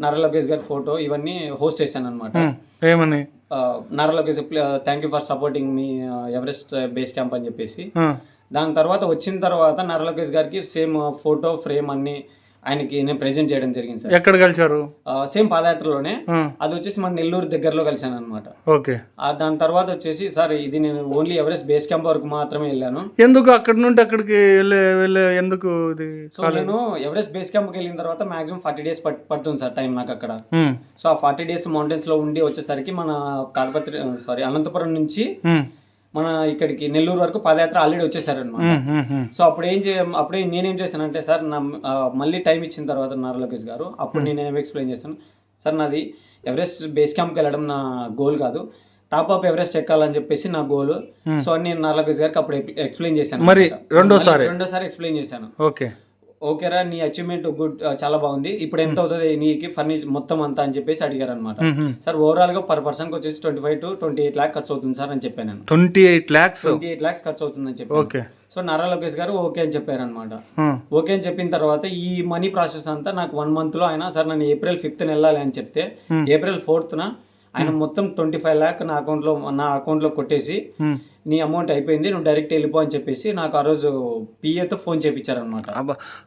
నారా లోకేష్ గారి ఫోటో ఇవన్నీ హోస్ట్ చేశాను అనమాట. ఏమని Nara Lokesh thank you for supporting me Everest base camp అని చెప్పేసి. ఆ. దాని తర్వాత వచ్చిన తర్వాత నారా లోకేష్ గారికి సేమ్ ఫోటో ఫ్రేమ్ అన్ని ఆయనకి నేను ప్రెజెంట్ చేయడం జరిగింది సార్. ఎక్కడ కలిసారు? సేమ్ పాదయాత్రలోనే. ఆ. అది వచ్చేసి మన నెల్లూరు దగ్గరలో కలిసాను అనమాట. ఓకే. దాని తర్వాత వచ్చేసి సార్ ఇది నేను ఓన్లీ ఎవరెస్ట్ బేస్ క్యాంప్ వరకు మాత్రమే వెళ్ళాను. ఎందుకు అక్కడ నుండి అక్కడికి వెళ్ళే ఎందుకు ఇది? సో నేను ఎవరెస్ట్ బేస్ క్యాంప్కి వెళ్ళిన తర్వాత మాక్సిమం 40 days పడుతుంది సార్ టైం నాకు అక్కడ. సో ఆ 40 days మౌంటైన్స్ లో ఉండి వచ్చేసరికి మన అనంతపురం నుంచి మన ఇక్కడికి నెల్లూరు వరకు పాదయాత్ర ఆల్రెడీ వచ్చేసారనమాట. సో అప్పుడే నేనేం చేశానంటే సార్ మళ్ళీ టైం ఇచ్చిన తర్వాత నారా లోకేష్ గారు అప్పుడు నేను ఏం ఎక్స్ప్లెయిన్ చేశాను, సార్ నాది ఎవరెస్ట్ బేస్ క్యాంప్కి వెళ్ళడం నా గోల్ కాదు, టాప్ ఆఫ్ ఎవరెస్ట్ ఎక్కాలని చెప్పేసి నా గోల్. సో అని నేను నారా లోకేష్ గారికి అప్పుడు ఎక్స్ప్లెయిన్ చేశాను. మరి రెండోసారి ఎక్స్ప్లెయిన్ చేశాను. ఓకేరా నీ అచీవ్మెంట్ గుడ్, చాలా బాగుంది, ఇప్పుడు ఎంత అవుతుంది నీకు ఫర్నిచర్ మొత్తం అంతా అని చెప్పేసి అడిగారు అనమాట. సార్ ఓవరాల్ గా పర్ పర్సన్ కి వచ్చేసి 25 to 28 lakhs ఖర్చు అవుతుంది సార్ అని చెప్పాను. 28 lakhs ఖర్చు అవుతుంది అని చెప్పి. సో నారా లోకేష్ గారు ఓకే అని చెప్పారు అనమాట. ఓకే అని చెప్పిన తర్వాత ఈ మనీ ప్రాసెస్ అంతా నాకు 1 month లో ఆయన సార్ నన్ను April 5th వెళ్ళాలి అని చెప్తే April 4th ఆయన మొత్తం 25 lakhs నా అకౌంట్లో కొట్టేసి నీ అమౌంట్ అయిపోయింది, నువ్వు డైరెక్ట్ వెళ్ళిపో అని చెప్పేసి నాకు ఆ రోజు పిఏతో ఫోన్ చేయించారనమాట.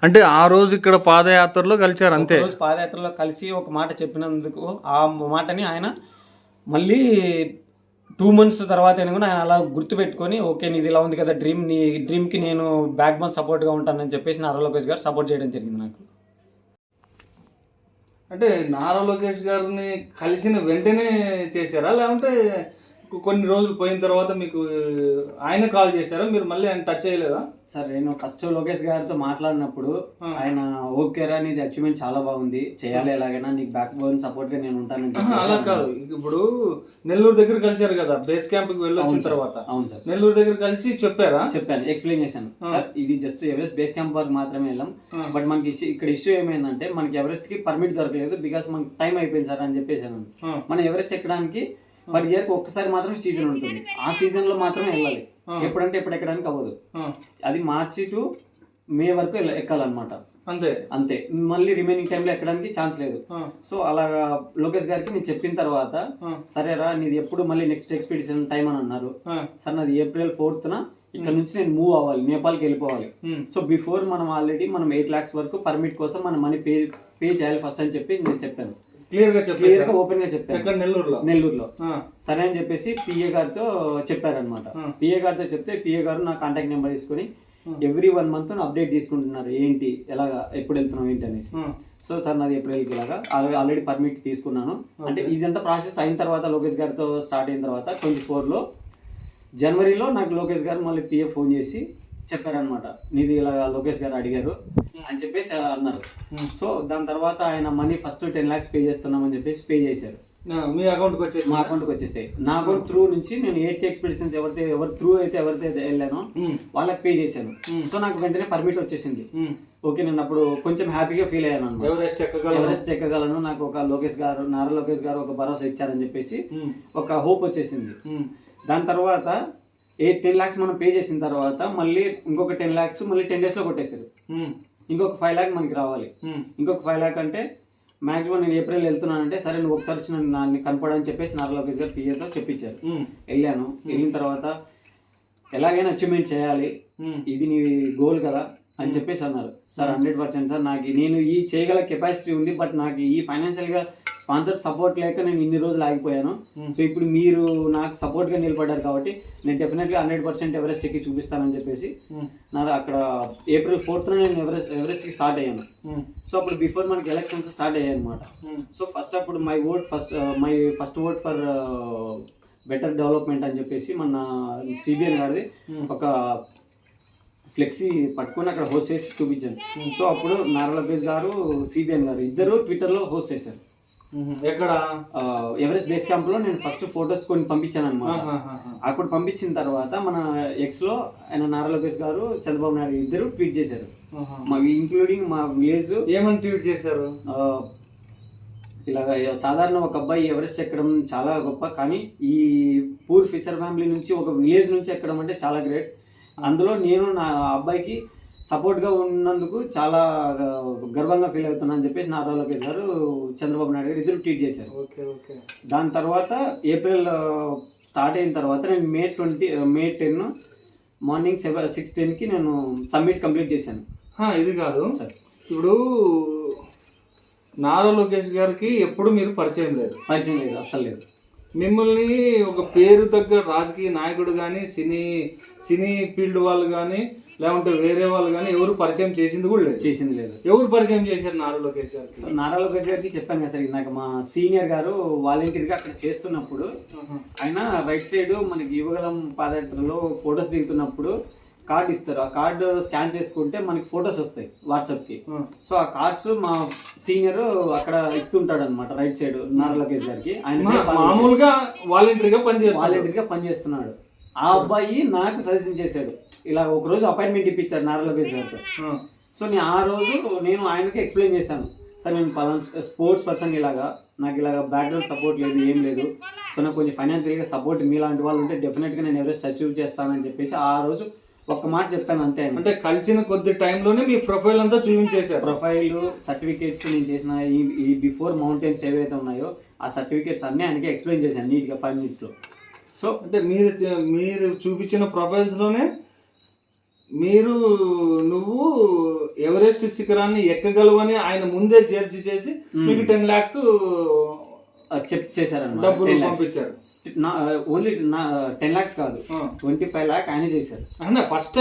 అంటే ఆ రోజు ఇక్కడ పాదయాత్రలో కలిసారు అంతే. రోజు పాదయాత్రలో కలిసి ఒక మాట చెప్పినందుకు ఆ మాటని ఆయన మళ్ళీ 2 months తర్వాత ఆయన అలా గుర్తుపెట్టుకొని ఓకే నీది ఇలా ఉంది కదా డ్రీమ్, నీ డ్రీమ్కి నేను బ్యాక్ బోన్ సపోర్ట్గా ఉంటానని చెప్పేసి నారా లోకేష్ గారు సపోర్ట్ చేయడం జరిగింది నాకు. అంటే నారా లోకేష్ గారిని కలిసిన వెంటనే చేశారా, లేకుంటే కొన్ని రోజులు పోయిన తర్వాత మీకు ఆయన కాల్ చేశారా, మీరు మళ్ళీ ఆయన టచ్ చేయలేదా? సార్ నేను ఫస్ట్ లోకేష్ గారితో మాట్లాడినప్పుడు ఆయన ఓకేరా నీది అచీవ్మెంట్ చాలా బాగుంది, చేయాలి ఎలాగైనా నీకు బ్యాక్ బోన్ సపోర్ట్ గా నేను ఉంటానని. అలా కాదు, ఇప్పుడు నెల్లూరు దగ్గర కలిసారు కదా బేస్ క్యాంప్ కి వెళ్ళి వచ్చిన తర్వాత. అవును సార్, నెల్లూరు దగ్గర కలిసి చెప్పాను, ఎక్స్ప్లెయిన్ చేశాను. సార్ ఇది జస్ట్ ఎవరెస్ట్ బేస్ క్యాంప్ వరకు మాత్రమే వెళ్ళాం, బట్ మనకి ఇక్కడ ఇష్యూ ఏమైందంటే మనకి ఎవరెస్ట్ కి పర్మిట్ దొరకలేదు, బికాస్ మనకి టైం అయిపోయింది సార్ అని చెప్పేసాను. మనం ఎవరెస్ట్ ఎక్కడానికి పర్ ఇయర్ కి ఒక్కసారి మాత్రం సీజన్ ఉంటుంది, ఆ సీజన్ లో మాత్రమే వెళ్ళాలి, ఎప్పుడంటే ఎప్పుడు ఎక్కడానికి అవ్వదు. అది మార్చి టు మే వరకు ఎక్కాలన్నమాట, అంతే. మళ్ళీ రిమైనింగ్ టైంలో ఎక్కడానికి ఛాన్స్ లేదు. సో అలాగా లోకేష్ గారికి నేను చెప్పిన తర్వాత సరేరా నీది ఎప్పుడు మళ్ళీ నెక్స్ట్ ఎక్స్పెడిషన్ టైం అని అన్నారు. సార్ నాది April 4th ఇక్కడ నుంచి నేను మూవ్ అవ్వాలి, నేపాల్కి వెళ్ళిపోవాలి. సో బిఫోర్ మనం 8 lakhs వరకు పర్మిట్ కోసం మనం మనీ పే చేయాలి ఫస్ట్ అని చెప్పి నేను చెప్పాను, క్లియర్ గా ఓపెన్ గా చెప్పాను నెల్లూరులో. సరే అని చెప్పేసి పిఏ గారితో చెప్పారనమాట. పిఏ గారితో చెప్తే పిఏ గారు నా కాంటాక్ట్ నెంబర్ తీసుకొని ఎవ్రీ 1 month అప్డేట్ తీసుకుంటున్నారు, ఏంటి ఎలాగా ఎప్పుడు వెళ్తున్నాం ఏంటి అనేసి. సో సార్ నాది ఏప్రిల్కి ఇలాగా ఆల్రెడీ పర్మిట్ తీసుకున్నాను అంటే ఇదంతా ప్రాసెస్ అయిన తర్వాత లోకేష్ గారితో స్టార్ట్ అయిన తర్వాత 24 జనవరిలో నాకు లోకేష్ గారు మళ్ళీ పిఏ ఫోన్ చేసి చెప్పారనమాట, నీది ఇలా లోకేష్ గారు అడిగారు అని చెప్పేసి అన్నారు. సో దాని తర్వాత ఆయన మనీ ఫస్ట్ 10 lakhs పే చేస్తున్నామని చెప్పేసి పే చేశారు. మీ అకౌంట్కి వచ్చేసి మా అకౌంట్కి వచ్చేసాయి. నా అకౌంట్ త్రూ నుంచి నేను 8 ఎక్స్పెడిషన్స్ ఎవరి త్రూ ఎవరితో వెళ్ళానో వాళ్ళకి పే చేశాను. సో నాకు వెంటనే పర్మిట్ వచ్చేసింది. ఓకే నేను అప్పుడు కొంచెం హ్యాపీగా ఫీల్ అయ్యాను అనమాట, ఎవరెస్ట్ ఎక్కగలను, నాకు ఒక నారా లోకేష్ గారు ఒక భరోసా ఇచ్చారని చెప్పేసి ఒక హోప్ వచ్చేసింది. దాని తర్వాత 10 lakhs మనం పే చేసిన తర్వాత మళ్ళీ ఇంకొక 10 lakhs మళ్ళీ 10 days లో కొట్టేశారు. ఇంకొక 5 lakh మనకి రావాలి. ఇంకొక 5 lakh అంటే మాక్సిమం నేను ఏప్రిల్ వెళ్తున్నానంటే సరే నువ్వు ఒకసారి వచ్చి నన్ను కనపడని చెప్పేసి నారా లోకేష్ గారు పిఏతో చెప్పించారు. వెళ్ళాను, వెళ్ళిన తర్వాత ఎలాగైనా అచీవ్మెంట్ చేయాలి, ఇది నీ గోల్ కదా అని చెప్పేసి అన్నారు. సార్ 100% సార్ నాకు నేను ఈ చేయగల కెపాసిటీ ఉంది, బట్ నాకు ఈ ఫైనాన్షియల్గా స్పాన్సర్ సపోర్ట్ లేక నేను ఇన్ని రోజులు ఆగిపోయాను. సో ఇప్పుడు మీరు నాకు సపోర్ట్గా నిలబడ్డారు కాబట్టి నేను డెఫినెట్గా 100% ఎవరెస్ట్ ఎక్కి చూపిస్తానని చెప్పేసి నాకు అక్కడ April 4th నేను ఎవరెస్ట్కి స్టార్ట్ అయ్యాను. సో అప్పుడు బిఫోర్ మనకి ఎలక్షన్స్ స్టార్ట్ అయ్యాయి అనమాట. సో అప్పుడు my first vote for better development అని చెప్పేసి మన సిబిఎన్ గారిది ఒక ఫ్లెక్సీ పట్టుకొని అక్కడ హోస్ట్ చేసి చూపించాను. సో అప్పుడు నారా లోకేష్ గారు సిబిఎన్ గారు ఇద్దరు ట్విట్టర్లో హోస్ట్ చేశారు. ఎక్కడ ఎవరెస్ట్ బేస్ క్యాంప్ లో నేను ఫస్ట్ ఫొటోస్ కొన్ని పంపించాను అనమాట. అప్పుడు పంపించిన తర్వాత మన ఎక్స్ లో ఆయన నారా లోకేష్ గారు చంద్రబాబు నాయుడు ఇద్దరు ట్వీట్ చేశారు, ఇంక్లూడింగ్ మా విలేజ్. ఏమని ట్వీట్ చేశారు? ఇలాగ సాధారణ ఒక అబ్బాయి ఎవరెస్ట్ ఎక్కడం చాలా గొప్ప, కానీ ఈ పూర్ ఫిషర్ ఫ్యామిలీ నుంచి ఒక విలేజ్ నుంచి ఎక్కడం అంటే చాలా గ్రేట్. అందులో నేను నా అబ్బాయికి సపోర్ట్గా ఉన్నందుకు చాలా గర్వంగా ఫీల్ అవుతున్నా అని చెప్పేసి నారా లోకేష్ గారు చంద్రబాబు నాయుడు గారు ఇద్దరు ట్వీట్ చేశారు. Okay okay. దాని తర్వాత ఏప్రిల్ స్టార్ట్ అయిన తర్వాత నేను మే 10 మార్నింగ్ 6:10కి నేను సబ్మిట్ కంప్లీట్ చేశాను. ఇది కాదు సార్, ఇప్పుడు నారా లోకేష్ గారికి ఎప్పుడు మీరు పరిచయం లేదు, అస్సలు లేదు. మిమ్మల్ని ఒక పేరు తగ్గ రాజకీయ నాయకుడు కానీ సినీ ఫీల్డ్ వాళ్ళు కానీ లేకుంటే వేరే వాళ్ళు కానీ ఎవరు పరిచయం చేసింది లేదు. ఎవరు పరిచయం చేశారు నారా లోకేష్ గారికి? సో నారా లోకేష్ గారికి చెప్పాను కదా సార్, నాకు మా సీనియర్ గారు వాలంటీర్గా అక్కడ చేస్తున్నప్పుడు ఆయన రైట్ సైడ్ మనకి యువగలం పాదయాత్రలో ఫొటోస్ దిగుతున్నప్పుడు కార్డు ఇస్తారు. ఆ కార్డు స్కాన్ చేసుకుంటే మనకి ఫొటోస్ వస్తాయి వాట్సాప్కి. సో ఆ కార్డ్స్ మా సీనియర్ అక్కడ ఇస్తుంటాడు అనమాట రైట్ సైడ్ నారా లోకేష్ గారికి. ఆయన మామూలుగా వాలంటీర్గా పనిచేస్తున్నాడు. ఆ అబ్బాయి నాకు సజెషన్ చేశాడు, ఇలా ఒకరోజు అపాయింట్మెంట్ ఇప్పించారు నారా లోకేష్ గారితో. సో నేను ఆ రోజు ఆయనకి ఎక్స్ప్లెయిన్ చేశాను, సార్ నేను పలానా స్పోర్ట్స్ పర్సన్, నాకు ఇలాగ బ్యాక్గ్రౌండ్ సపోర్ట్ లేదు, ఏం లేదు. సో నాకు కొంచెం ఫైనాన్షియల్గా సపోర్ట్ మీలాంటి వాళ్ళు ఉంటే డెఫినెట్గా నేను ఎవరెస్ట్ అచీవ్ చేస్తానని చెప్పేసి ఆ రోజు ఒక్క మాట చెప్పాను అంతే. అంటే కలిసిన కొద్ది టైంలోనే మీ ప్రొఫైల్ అంతా చూపించేశారు. ప్రొఫైల్, సర్టిఫికేట్స్, నేను చేసిన ఈ బిఫోర్ మౌంటైన్స్ ఏవైతే ఉన్నాయో ఆ సర్టిఫికేట్స్ అన్నీ ఆయనకి ఎక్స్ప్లెయిన్ చేశాను నీట్గా 5 minutesలో. సో అంటే మీరు చూపించిన ప్రొఫైల్స్లోనే నువ్వు ఎవరెస్ట్ శిఖరాన్ని ఎక్కగలవని ఆయన ముందే జడ్జి చేసి మీకు 10 lakhs చేశారు, డబ్బులు పంపించారు. ఓన్లీ 10 lakhs కాదు, 25 lakh ఆయన చేశారు. First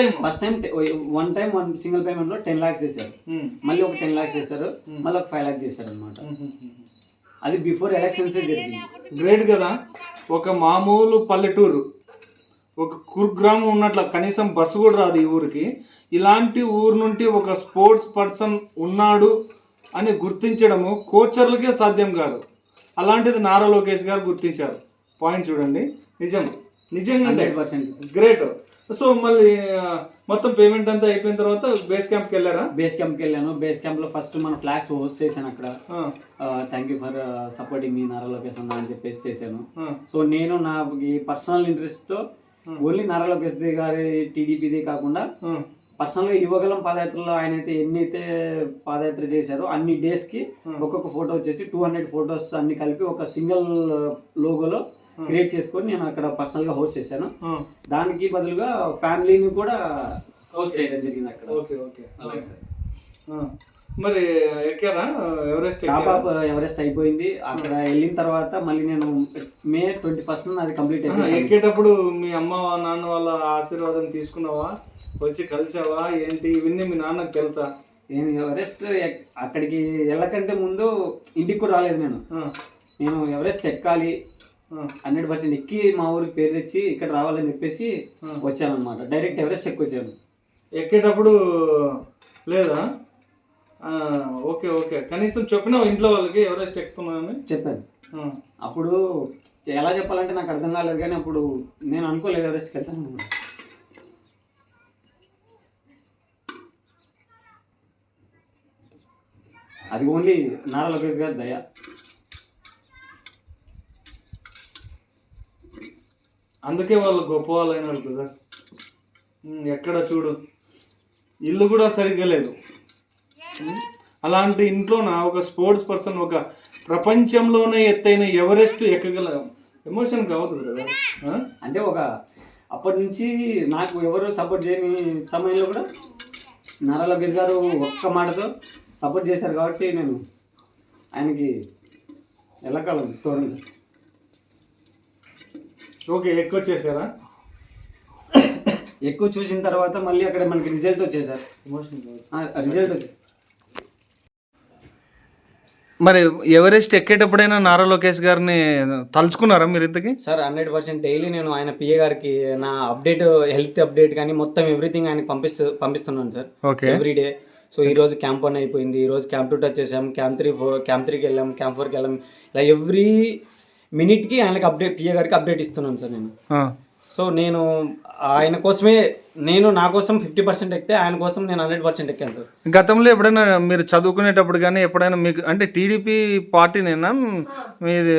time one single payment లో 10 lakhs చేశారు. మళ్ళీ ఒక 10 lakhs చేస్తారు, మళ్ళీ ఒక 5 lakhs చేశారు అనమాట. అది బిఫోర్ ఎలక్షన్స్ జరిగింది. గ్రేట్ కదా. ఒక మామూలు పల్లెటూరు, ఒక కుగ్రామం ఉన్నట్ల కనీసం బస్సు కూడా రాదు ఈ ఊరికి. ఇలాంటి ఊరు నుండి ఒక స్పోర్ట్స్ పర్సన్ ఉన్నాడు అని గుర్తించడము కోచర్లకే సాధ్యం కాదు. అలాంటిది నారా లోకేష్ గారు గుర్తించారు. పాయింట్ చూడండి, నిజంగా 100% గ్రేట్. సో మళ్ళీ మొత్తం పేమెంట్ అంతా అయిపోయిన తర్వాత బేస్ క్యాంప్కి వెళ్ళారా? బేస్ క్యాంప్కి వెళ్ళాను. బేస్ క్యాంప్లో ఫస్ట్ మన ఫ్లాగ్స్ హోస్ట్ చేశాను అక్కడ. థ్యాంక్ యూ ఫర్ సపోర్టింగ్ మీ నారా లోకేష్ అన్న అని చెప్పేసి చేశాను. సో నేను నా పర్సనల్ ఇంట్రెస్ట్తో ఓన్లీ నారా లోకేష్ గారి టీడీపీదే కాకుండా పర్సనల్గా యువగలం పాదయాత్రలో ఆయన అయితే ఎన్నైతే పాదయాత్ర చేశారో అన్ని డేస్కి ఒక్కొక్క ఫోటో వచ్చేసి 200 photos అన్ని కలిపి ఒక సింగిల్ లోగోలో క్రియేట్ చేసుకొని నేను అక్కడ పర్సనల్గా హోస్ట్ చేశాను. దానికి బదులుగా ఫ్యామిలీని కూడా హోస్ట్ చేయడం జరిగింది అక్కడ. ఓకే ఓకే, అలాగే సార్. మరి ఎక్కారా ఎవరెస్ట్? ఎవరెస్ట్ అయిపోయింది. అక్కడ వెళ్ళిన తర్వాత మళ్ళీ నేను మే 21st అది కంప్లీట్ అయింది. ఎక్కేటప్పుడు మీ అమ్మ నాన్న వాళ్ళ ఆశీర్వాదం తీసుకున్నావా, వచ్చి కలిసావా ఏంటి? ఇవన్నీ మీ నాన్నకు తెలుసా? నేను ఎవరెస్ట్ అక్కడికి వెళ్ళకంటే ముందు ఇంటికి కూడా రాలేదు. నేను ఎవరెస్ట్ ఎక్కాలి 100% ఎక్కి మా ఊరికి పేరు తెచ్చి ఇక్కడ రావాలని చెప్పేసి వచ్చాను అనమాట. డైరెక్ట్ ఎవరెస్ట్ ఎక్కొచ్చాను. ఎక్కేటప్పుడు లేదా? ఓకే ఓకే, కనీసం చెప్పినావు ఇంట్లో వాళ్ళకి ఎవరెస్ట్ ఎక్కుతున్నానని? చెప్పాను. అప్పుడు ఎలా చెప్పాలంటే నాకు అర్థం కాలేదు, కానీ అప్పుడు నేను అనుకోలేదు ఎవరెస్ట్కి వెళ్తాను. అది ఓన్లీ నారా లోకేష్ గారి దయ. అందుకే వాళ్ళు గొప్ప వాళ్ళు అయినారు కదా. ఎక్కడ చూడు ఇల్లు కూడా సరిగ్గా లేదు. అలాంటి ఇంట్లో ఒక స్పోర్ట్స్ పర్సన్ ఒక ప్రపంచంలోనే ఎత్తైన ఎవరెస్ట్ ఎక్కగల ఎమోషన్ కావద్దు కదా. అంటే అప్పటి నుంచి నాకు ఎవరు సపోర్ట్ చేయని సమయంలో కూడా నారా లోకేష్ గారు ఒక్క మాటతో సపోర్ట్ చేశారు కాబట్టి నేను ఆయనకి ఎల్లకాలం తోడు. ఓకే, ఎక్కువచ్చేసారా? ఎక్కువ చూసిన తర్వాత మళ్ళీ అక్కడ మనకి రిజల్ట్ వచ్చేసారు. రిజల్ట్ వచ్చి మరి ఎవరెస్ట్ ఎక్కేటప్పుడైనా నారా లోకేష్ గారిని తలుచుకున్నారా మీరు ఇంతకీ? సార్ 100% డైలీ నేను ఆయన పిఏ గారికి నా అప్డేట్, హెల్త్ అప్డేట్ కానీ మొత్తం ఎవ్రీథింగ్ ఆయనకి పంపిస్తున్నాను సార్. Okay, everyday. సో ఈ రోజు క్యాంప్ 1 అయిపోయింది, ఈ రోజు క్యాంప్ 2 టచ్ చేసాం, క్యాంప్ 3కి వెళ్ళాం, క్యాంప్ 4కి వెళ్ళాం. ఇలా ఎవ్రీ మినిట్కి ఆయనకి అప్డేట్, పిఏ గారికి అప్డేట్ ఇస్తున్నాను సార్ నేను. సో నేను ఆయన కోసమే, నా కోసం 50% ఎక్కితే ఆయన కోసం నేను 100% ఎక్కాను సార్. గతంలో ఎప్పుడైనా మీరు చదువుకునేటప్పుడు కానీ ఎప్పుడైనా మీకు అంటే టీడీపీ పార్టీనేనా మీది?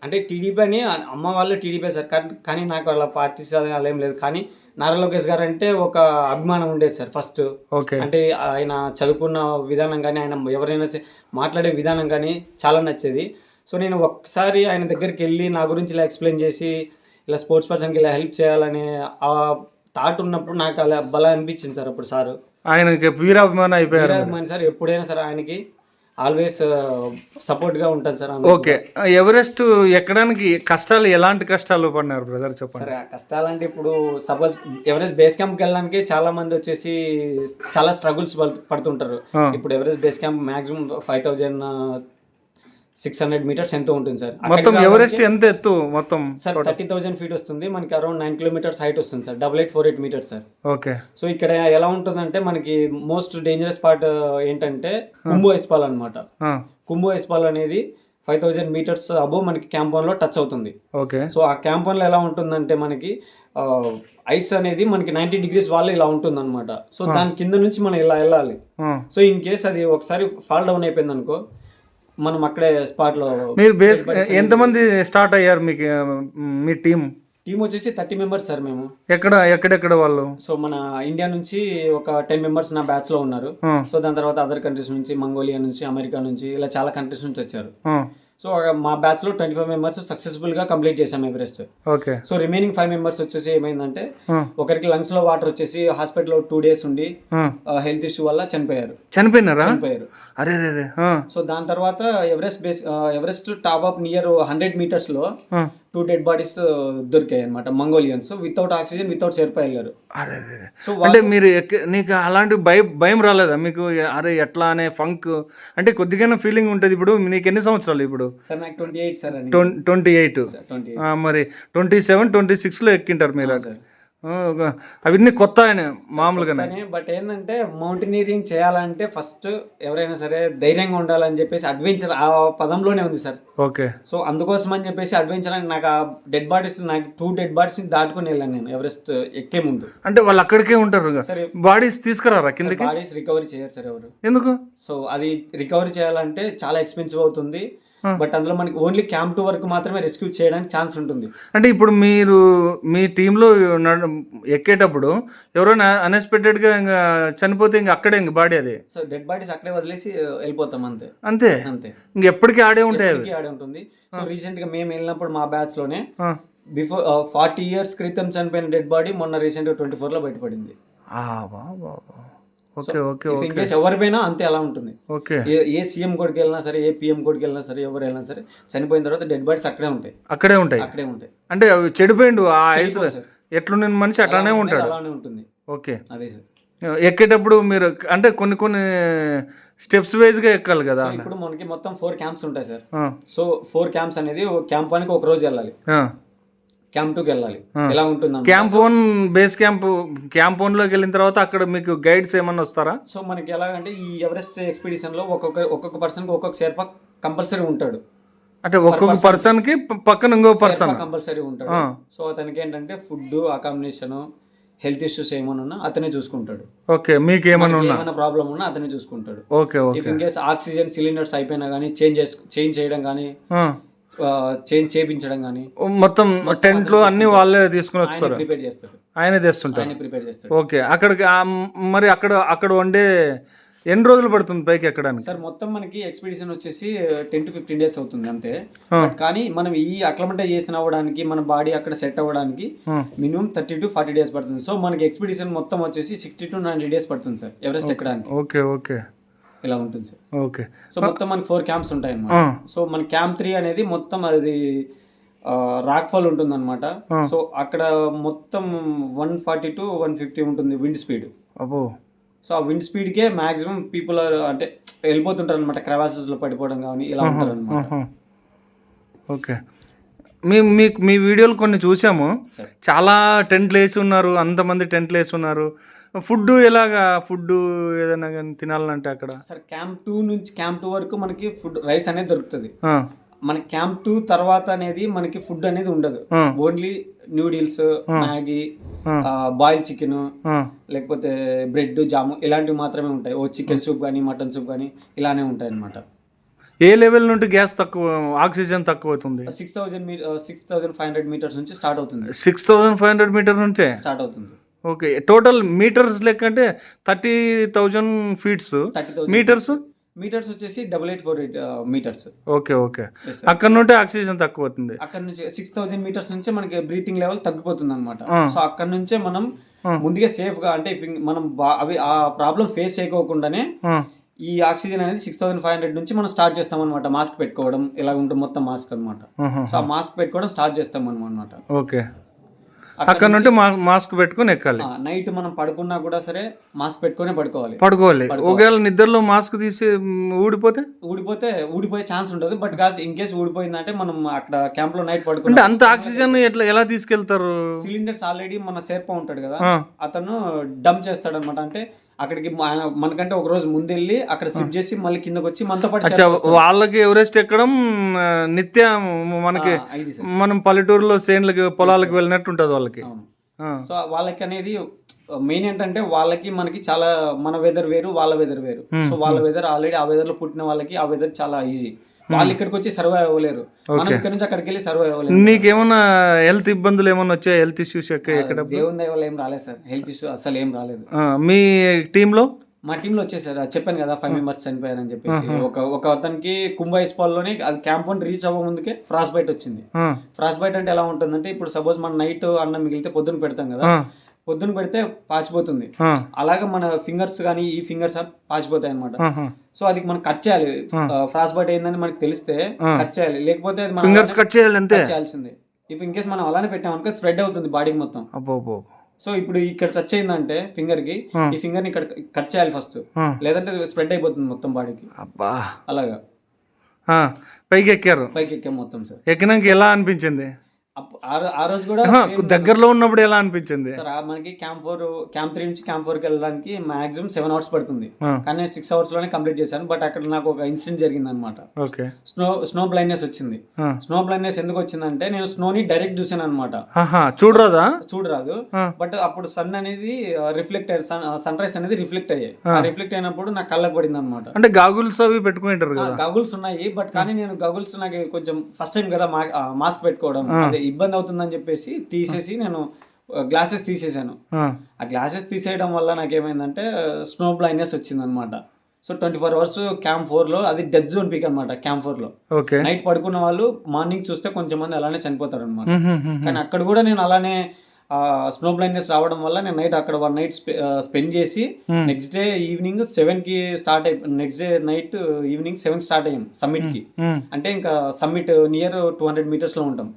అంటే టీడీపీ అని అమ్మ వాళ్ళు టీడీపీ సార్, కానీ నాకు అలా పార్టీ అలా ఏం లేదు. కానీ నారా లోకేష్ గారు అంటే ఒక అభిమానం ఉండేది సార్ ఫస్ట్. ఓకే. అంటే ఆయన చదువుకున్న విధానం కానీ, ఆయన ఎవరైనా మాట్లాడే విధానం కానీ చాలా నచ్చేది. సో నేను ఒక్కసారి ఆయన దగ్గరికి వెళ్ళి నా గురించి ఇలా ఎక్స్ప్లెయిన్ చేసి ఇలా స్పోర్ట్స్ పర్సన్కి ఇలా హెల్ప్ చేయాలనే ఆ థాట్ ఉన్నప్పుడు నాకు అలా బలా అనిపించింది సార్. అప్పుడు సారు ఆయనకి వీరాభిమానం అయిపోయారు. వీరాభిమాని సార్, ఎప్పుడైనా సార్ ఆయనకి ఆల్వేస్ సపోర్ట్గా ఉంటుంది సార్. ఓకే. ఎవరెస్ట్ ఎక్కడానికి కష్టాలు, ఎలాంటి కష్టాలు పడినారు బ్రదర్ చెప్పండి. సరే, కష్టాలంటే ఇప్పుడు సపోజ్ ఎవరెస్ట్ బేస్ క్యాంప్కి వెళ్ళడానికి చాలా మంది వచ్చేసి చాలా స్ట్రగుల్స్ పడుతుంటారు. ఇప్పుడు Everest base camp maximum 5600 metres ఎంతో ఉంటుంది సార్. మొత్తం ఎవరెస్ట్ ఎంత ఎత్తు మొత్తం సార్ 30,000 ఫీట్ వస్తుంది మనకి. అరౌండ్ 9 కిలోమీటర్స్ హైట్ వస్తుంది sir. 8848 metres sir. Okay. So ఇక్కడ ఎలా ఉంటుందంటే మనకి మోస్ట్ డేంజరస్ పార్ట్ ఏంటంటే కుంభో ఎస్పాల్ అనమాట. కుంభో ఎస్పాల్ అనేది 5000 మీటర్స్ అబోవ్ మనకి క్యాంప్ 1 లో టచ్ అవుతుంది. ఓకే. సో ఆ క్యాంప్ 1 లో ఎలా ఉంటుందంటే మనకి ఐస్ అనేది మనకి 90 డిగ్రీస్ వాళ్ళు ఇలా ఉంటుంది అనమాట. సో దాని కింద నుంచి మనం ఇలా వెళ్ళాలి. సో ఇన్ కేస్ అది ఒకసారి ఫాల్ డౌన్ అయిపోయింది అనుకో, మనం అక్కడే స్పాట్ లో. మీరు బేస్ ఎంతమంది స్టార్ట్ అయ్యారు మీకు మీ టీం వచ్చేసి 30 మెంబర్స్ సార్. మేము ఎక్కడెక్కడ వాళ్ళు? సో మన ఇండియా నుంచి ఒక 10 మెంబర్స్ నా బ్యాచ్ లో ఉన్నారు. సో దాని తర్వాత అదర్ కంట్రీస్ నుంచి, మంగోలియా నుంచి, అమెరికా నుంచి, ఇలా చాలా కంట్రీస్ నుంచి వచ్చారు. సో మా బ్యాచ్ లో 25 మెంబర్స్ సక్సెస్ఫుల్ గా కంప్లీట్ చేసాం Everest. Okay. So remaining 5 members వచ్చేసి ఏమైందంటే ఒకరికి లంగ్స్ లో వాటర్ వచ్చేసి హాస్పిటల్ 2 days ఉండి హెల్త్ ఇష్యూ వల్ల చనిపోయారు. అరే. సో దాని తర్వాత Everest top up near 100 metres లో 2 డెడ్ బాడీస్ దొరికాయి అనమాట. Mongolians without oxygen, without air వెళ్ళారు. సో అంటే మీరు నీకు అలాంటి భయం రాలేదా మీకు? అరే ఎట్లా అనే ఫంక్ అంటే కొద్దిగా ఫీలింగ్ ఉంటుంది. ఇప్పుడు నీకు ఎన్ని సంవత్సరాలు ఇప్పుడు? సార్ నాకు 28 సార్. 28. మరి 27, 26 లో ఎక్కింటారు మీరు. అవన్నీ కొత్త ఆయన మామూలుగానే. బట్ ఏంటంటే మౌంటైనీరింగ్ చేయాలంటే ఫస్ట్ ఎవరైనా సరే ధైర్యంగా ఉండాలని చెప్పేసి అడ్వెంచర్ ఆ పదంలోనే ఉంది సార్. ఓకే. సో అందుకోసం అని చెప్పేసి అడ్వెంచర్ అని నాకు ఆ డెడ్ బాడీస్, నాకు 2 డెడ్ బాడీస్ దాటుకుని వెళ్ళాను నేను ఎవరెస్ట్ ఎక్కే ముందు. అంటే వాళ్ళు అక్కడికే ఉంటారు, బాడీస్ తీసుకురారా కిందకి? బాడీస్ రికవరీ చేయరు సార్ ఎవరు. ఎందుకు? సో అది రికవరీ చేయాలంటే చాలా ఎక్స్పెన్సివ్ అవుతుంది. బట్ అందులో మనకి ఓన్లీ క్యాంప్ 2 వరకు మాత్రమే రెస్క్యూ చేయడానికి ఛాన్స్ ఉంటుంది. అంటే ఇప్పుడు మీరు మీ టీంలో ఎక్కేటప్పుడు ఎవరైనా అన్ఎక్స్పెక్టెడ్ గా ఇంకా చనిపోతే ఇంకా అక్కడే ఇంక బాడీ అది. సో డెడ్ బాడీస్ అక్కడే వదిలేసి వెళ్ళిపోతాం అంతే. ఇంక ఎప్పటికీ ఆడే ఉంటాయి, ఆడే ఉంటుంది. సో రీసెంట్ గా మేము వెళ్ళినప్పుడు మా బ్యాచ్ లోనే బిఫోర్ 40 years క్రితం చనిపోయిన డెడ్ బాడీ మొన్న రీసెంట్ గా 24 లో బయటపడింది. ఎవరిపైనా అంతే అలా ఉంటుంది. ఏ సీఎం కొడుకు వెళ్ళినా సరే, ఏ పిఎం కొడుకు వెళ్ళినా సరే, ఎవరు వెళ్ళినా సరే చనిపోయిన తర్వాత డెడ్ బాడీస్ అక్కడే ఉంటాయి. అంటే చెడిపోయిండు ఆ ఐస్ ఎట్లున్న మనిషి అట్లానే ఉంటాడు, అలానే ఉంటుంది. ఓకే. అదే సార్. ఎక్కేటప్పుడు మీరు అంటే కొన్ని స్టెప్స్ వైజ్ గా ఎక్కాలి కదా. ఇప్పుడు మనకి మొత్తం 4 క్యాంప్స్ ఉంటాయి సార్. సో 4 క్యాంప్స్ అనేది క్యాంప్ 1కి ఒక రోజు వెళ్ళాలి, క్యాంప్ 2కి వెళ్ళాలి. ఎలా ఉంటుంది క్యాంప్ 1 బేస్ క్యాంప్ 1 లోకి వెళ్ళిన తర్వాత అక్కడ మీకు గైడ్స్ ఏమన్నా వస్తారా? సో మనకి ఎలాగంటే ఈ ఎవరెస్ట్ ఎక్స్పెడిషన్ లో ఒక్కొక్క పర్సన్ కి ఒక్కొక్క షెర్పా కంపల్సరీ ఉంటాడు. అంటే ఒక్కొక్క పర్సన్ కి పక్కన ఇంకో పర్సన్ కంపల్సరీ ఉంటాడు. సో అతనికి ఏంటంటే ఫుడ్, అకామిడేషన్, హెల్త్ ఇష్యూస్ ఏమైనా ఉన్నా అతనే చూసుకుంటాడు. ఓకే. మీకు ఏమైనా ప్రాబ్లం ఉన్నా అతనే చూసుకుంటాడు. Okay. If in case oxygen cylinders అయిపోయినా కానీ చేంజ్ చేయడం కానీ, చేంజ్ చేయించడం కానీ, మొత్తం టెంట్ లో అన్ని వాళ్ళే తీసుకుని వస్తారు, ప్రిపేర్ చేస్తారు, ఆయనే తెస్తుంటారు. ఓకే. అక్కడికి మరి అక్కడ వండే ఎన్ని రోజులు పడుతుంది పైకి ఎక్కడానికి? సార్ మొత్తం మనకి ఎక్స్పెడిషన్ వచ్చేసి 10 to 15 days అవుతుంది అంతే. కానీ మనం ఈ అక్లమటైజేషన్ అవ్వడానికి, మన బాడీ అక్కడ సెట్ అవ్వడానికి మినిమం 30 to 40 days పడుతుంది. సో మనకి ఎక్స్పెడిషన్ మొత్తం వచ్చేసి 60 to 90 days పడుతుంది సార్ ఎవరెస్ట్ ఎక్కడానికి. ఓకే. ఇలా ఉంటుంది సార్. ఓకే. సో మొత్తం మనకి 4 క్యాంప్స్ ఉంటాయి అన్నమాట. సో మన క్యాంప్ 3 అనేది మొత్తం అది రాక్ ఫాల్ ఉంటుంది అనమాట. సో అక్కడ మొత్తం 140 to 150 ఉంటుంది విండ్ స్పీడ్. సో ఆ విండ్ స్పీడ్కే మాక్సిమం పీపుల్ అంటే వెళ్ళిపోతుంటారు అనమాట, క్రవాసెస్ లో పడిపోవడం కానీ ఇలా ఉంటారు అనమాట. ఓకే. మీ వీడియోలు కొన్ని చూసాము, చాలా టెంట్లు వేసి ఉన్నారు, అంతమంది టెంట్లు వేసి ఉన్నారు. ఫుడ్ ఎలాగా? ఫుడ్ ఏదైనా కానీ తినాలంటే అక్కడ? సార్ క్యాంప్ 2 నుంచి క్యాంప్ 2 వరకు మనకి ఫుడ్ రైస్ అనేది దొరుకుతుంది. మన క్యాంప్ 2 తర్వాత అనేది మనకి ఫుడ్ అనేది ఉండదు. Only noodles, Maggi, boil chicken, లేకపోతే బ్రెడ్, జాము ఇలాంటివి మాత్రమే ఉంటాయి. చికెన్ సూప్ కానీ, మటన్ సూప్ కానీ ఇలానే ఉంటాయి అన్నమాట. ఏ లెవెల్ నుండి గ్యాస్ తక్కువ, ఆక్సిజన్ తక్కువ అవుతుంది? 6500 మీటర్స్ నుంచి స్టార్ట్ అవుతుంది. 6500 మీటర్ నుంచే స్టార్ట్ అవుతుంది. ఓకే, టోటల్ మీటర్స్ లెక్క అంటే 30,000 ఫీట్స్ 30,000 మీటర్స్. మీటర్స్ వచ్చేసి 8848 మీటర్స్. ఓకే ఓకే, అక్కడ నుండి ఆక్సిజన్ తక్కువ అవుతుంది. అక్కడ నుంచి 6000 మీటర్స్ నుంచే మనకి బ్రీతింగ్ లెవెల్ తగ్గిపోతుంది అనమాట. సో అక్కడ నుంచే మనం ముందుగా సేఫ్ గా అంటే మనం అవి ఆ ప్రాబ్లం ఫేస్ చేయకోకుండానే ఈ ఆక్సిజన్ అనేది 6500 నుంచి మనం స్టార్ట్ చేస్తాం అనమాట. మాస్క్ పెట్టుకోవడం ఇలా ఉంటుంది మొత్తం మాస్క్ అనమాట. సో ఆ మాస్క్ పెట్టుకోవడం స్టార్ట్ చేస్తాం అనమాట. ఓకే, అక్కడ నుండి మాస్క్ పెట్టుకొని ఎక్కాలి. నైట్ మనం పడుకున్నా కూడా సరే మాస్క్ పెట్టుకునే పడుకోవాలి. ఒకవేళ నిద్రలో మాస్క్ తీసి ఊడిపోయే ఛాన్స్ ఉంటుంది. బట్ ఇన్ కేసు ఊడిపోయిందంటే మనం అక్కడ క్యాంప్ లో నైట్ అంటే పడుకుంటే అంత ఆక్సిజన్ ఎలా తీసుకెళ్తారు? సిలిండర్స్ ఆల్రెడీ మన సేర్పా ఉంటాడు కదా, అతను డంప్ చేస్తాడు అనమాట. అంటే అక్కడికి మనకంటే ఒక రోజు ముందెళ్ళి అక్కడ షిఫ్ట్ చేసి మళ్ళీ కిందకి వచ్చి మనతో పాటు వాళ్ళకి ఎవరెస్ట్ ఎక్కడం నిత్యం మనకి మనం పల్లెటూరులో సేన్లకి పొలాలకు వెళ్ళినట్టు ఉంటది వాళ్ళకి. సో వాళ్ళకి అనేది మెయిన్ ఏంటంటే వాళ్ళకి మనకి చాలా మన వెదర్ వేరు, వాళ్ళ వెదర్ వేరు. సో వాళ్ళ వెదర్ ఆల్రెడీ ఆ వెదర్ లో పుట్టిన వాళ్ళకి ఆ వెదర్ చాలా ఈజీ. వాళ్ళు ఇక్కడికి వచ్చి సర్వైవ్ అవ్వలేరు, మనం ఇక్కడ నుంచి అక్కడికి వెళ్ళి సర్వైవ్ అవ్వలేరు. నీకేమన్నా హెల్త్ ఇబ్బందులు ఏమన్నా వచ్చాయి? హెల్త్ ఇష్యూస్ ఎక్కడ? దేవుని దయ వల్ల ఏం రాలేదు సార్, హెల్త్ ఇష్యూ అసలు ఏం రాలేదు. మీ టీంలో? మా టీంలో వచ్చేసారు, చెప్పాను కదా 5 మెంబర్స్ చనిపోయారని చెప్పేసి. ఒక అతనికి కుంభైస్పాల్లోనే అది క్యాంప్ వన్ రీచ్ అవ్వ ముందుకే ఫ్రాస్ట్ బైట్ వచ్చింది. ఫ్రాస్ట్ బైట్ అంటే ఎలా ఉంటుందంటే, ఇప్పుడు సపోజ్ మన నైట్ అన్నం మిగిలితే పొద్దున పెడతాం కదా, పొద్దున పెడితే పాచిపోతుంది. అలాగే మన ఫింగర్స్ కానీ ఈ ఫింగర్స్ పాచిపోతాయి అనమాట. సో అది మనం కట్ చేయాలి. ఫ్రాస్ట్ బైట్ అయిందని మనకి తెలిస్తే కట్ చేయాలి, లేకపోతే అది మనం కట్ చేయాల్సిందే. ఇఫ్ ఇన్ కేస్ మనం అలానే పెట్టామనుకో స్ప్రెడ్ అవుతుంది బాడీ మొత్తం. సో ఇప్పుడు ఇక్కడ టచ్ అయిందంటే ఫింగర్ కి, ఈ ఫింగర్ ని ఇక్కడ కట్ చేయాలి ఫస్ట్, లేదంటే స్ప్రెడ్ అయిపోతుంది మొత్తం బాడీకి. అలాగా పైకి ఎక్కాం మొత్తం సార్. ఎక్కినాక ఎలా అనిపించింది? ఆ రోజు కూడా దగ్గరలో ఉన్నప్పుడు ఎలా అనిపించింది సార్? మనకి క్యాంప్ 3 నుంచి క్యాంప్ 4 కి వెళ్ళడానికి మాక్సిమం 7 hours పడుతుంది, కానీ నేను 6 hours లోనే కంప్లీట్ చేశాను. బట్ అక్కడ నాకు ఒక ఇన్సిడెంట్ జరిగింది అనమాట. స్నో బ్లైండ్నెస్ వచ్చింది. స్నో బ్లైండ్నెస్ ఎందుకు వచ్చిందంటే, నేను స్నోని డైరెక్ట్ చూసాను అనమాట. చూడరాదు. బట్ అప్పుడు సన్ అనేది రిఫ్లెక్ట్ సన్ రైజ్ అనేది రిఫ్లెక్ట్ అయ్యాయి. రిఫ్లెక్ట్ అయినప్పుడు నాకు కళ్ళకు పడింది అనమాట. అంటే గాగుల్స్ అవి పెట్టుకుంటారు, గాగుల్స్ ఉన్నాయి. బట్ కానీ నేను గాగుల్స్ నాకు కొంచెం ఫస్ట్ టైం కదా మాస్క్ పెట్టుకోవడం, అదే ఇబ్బంది అవుతుందని చెప్పేసి తీసేసి నేను గ్లాసెస్ తీసేసాను. ఆ గ్లాసెస్ తీసేయడం వల్ల నాకేమైందంటే స్నో బ్లైండ్నెస్ వచ్చింది అనమాట. సో 24 hours క్యాంప్ 4 లో అది డెత్ జోన్ పీక్ అనమాట. క్యాంప్ 4 లో నైట్ పడుకున్న వాళ్ళు మార్నింగ్ చూస్తే కొంచెం మంది అలానే చనిపోతారు అనమాట. కానీ అక్కడ కూడా నేను అలానే స్నో బ్లైండ్నెస్ రావడం వల్ల నేను నైట్ అక్కడ 1 night స్పెండ్ చేసి నెక్స్ట్ డే ఈవినింగ్ 7 కి start next day night evening 7 start అయ్యాం సమ్మిట్ కి. అంటే ఇంకా సమ్మిట్ నియర్ 200 meters లో ఉంటాం.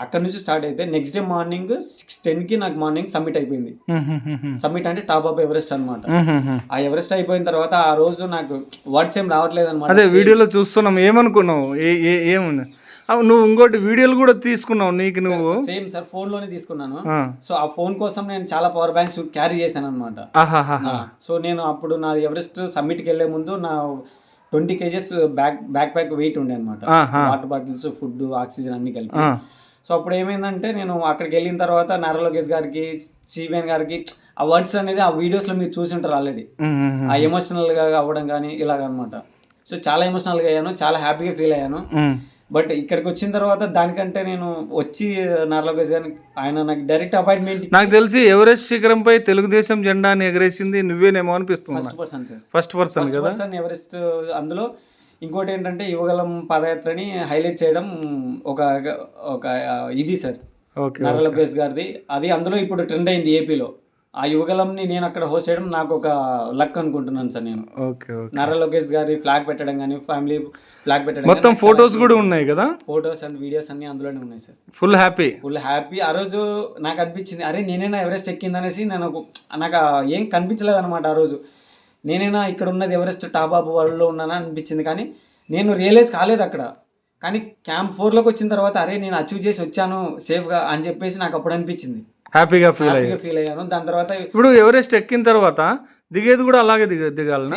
అక్కడ నుంచి స్టార్ట్ అయితే నెక్స్ట్ డే మార్నింగ్ 6:10 కి నాకు మార్నింగ్ సబ్మిట్ అయిపోయింది. సబ్మిట్ అంటే టాప్ ఆఫ్ ఎవరెస్ట్ అనమాట. ఆ ఎవరెస్ట్ అయిపోయిన తర్వాత ఆ రోజు నాకు వర్డ్స్ ఏం రావట్లేదు అనమాట. అదే వీడియోలో చూస్తున్నాం, ఏమనుకున్నావు? ఏముంది నువ్వు ఇంకోటి వీడియోలు కూడా తీసుకున్నావు నీకు నువ్వు? సేమ్ సార్, ఫోన్ లోనే తీసుకున్నాను. సో ఆ ఫోన్ కోసం నేను చాలా పవర్ బ్యాంక్స్ క్యారీ చేశాను అనమాట. సో నేను అప్పుడు నా ఎవరెస్ట్ సబ్మిట్ కి వెళ్లే ముందు నా 20 kgs బ్యాక్ ప్యాక్ వెయిట్ ఉండే అనమాట. వాటర్ బాటిల్స్, ఫుడ్, ఆక్సిజన్ అన్ని కలిపి. సో అప్పుడు ఏమైందంటే, నేను అక్కడికి వెళ్ళిన తర్వాత నారా లోకేష్ గారికి, సిబిఎన్ గారికి ఆ వర్డ్స్ అనేది ఆ వీడియోస్ లో మీరు చూసి ఉంటారు ఆల్రెడీ. ఆ ఎమోషనల్ గా అవ్వడం కానీ ఇలాగనమాట. సో చాలా ఎమోషనల్ గా అయ్యాను, చాలా హ్యాపీగా ఫీల్ అయ్యాను. బట్ ఇక్కడికి వచ్చిన తర్వాత దానికంటే నేను వచ్చి నారా లోకేష్ గారిని ఆయన నాకు డైరెక్ట్ అపాయింట్మెంట్, నాకు తెలిసి ఎవరెస్ట్ శిఖరంపై తెలుగుదేశం జెండాని ఎగరేసింది నువ్వేనేమో అనిపిస్తుంది. First person Everest. అందులో ఇంకోటి ఏంటంటే యువగలం పాదయాత్రని హైలైట్ చేయడం ఒక ఇది సార్ నారా లోకేష్ గారిది. అది అందులో ఇప్పుడు ట్రెండ్ అయింది ఏపీలో. ఆ యువగలంని నేను అక్కడ హోస్ట్ చేయడం నాకు ఒక లక్ అనుకుంటున్నాను సార్ నేను. నారా లోకేష్ గారి ఫ్లాగ్ పెట్టడం కానీ, ఫ్యామిలీ ఫ్లాగ్ పెట్టడం, మొత్తం ఫొటోస్ కూడా ఉన్నాయి కదా, ఫొటోస్ అండ్ వీడియోస్ అన్ని అందులోనే ఉన్నాయి సార్. Full happy. ఆ రోజు నాకు అనిపించింది, అరే నేనైనా ఎవరెస్ట్ ఎక్కిందనేసి. నాకు ఏం కనిపించలేదు అనమాట ఆ రోజు. నేనైనా ఇక్కడ ఉన్నది ఎవరెస్ట్ టాప్ ఆఫ్ వరల్డ్లో ఉన్నానా అనిపించింది. కానీ నేను రియలైజ్ కాలేదు అక్కడ. కానీ క్యాంప్ 4 వచ్చిన తర్వాత అరే నేను అచీవ్ చేసి వచ్చాను సేఫ్గా అని చెప్పేసి నాకు అప్పుడు అనిపించింది. హ్యాపీగా ఫీల్ అయ్యాను. దాని తర్వాత ఇప్పుడు ఎవరెస్ట్ ఎక్కిన తర్వాత దిగేది కూడా అలాగే దిగాలి.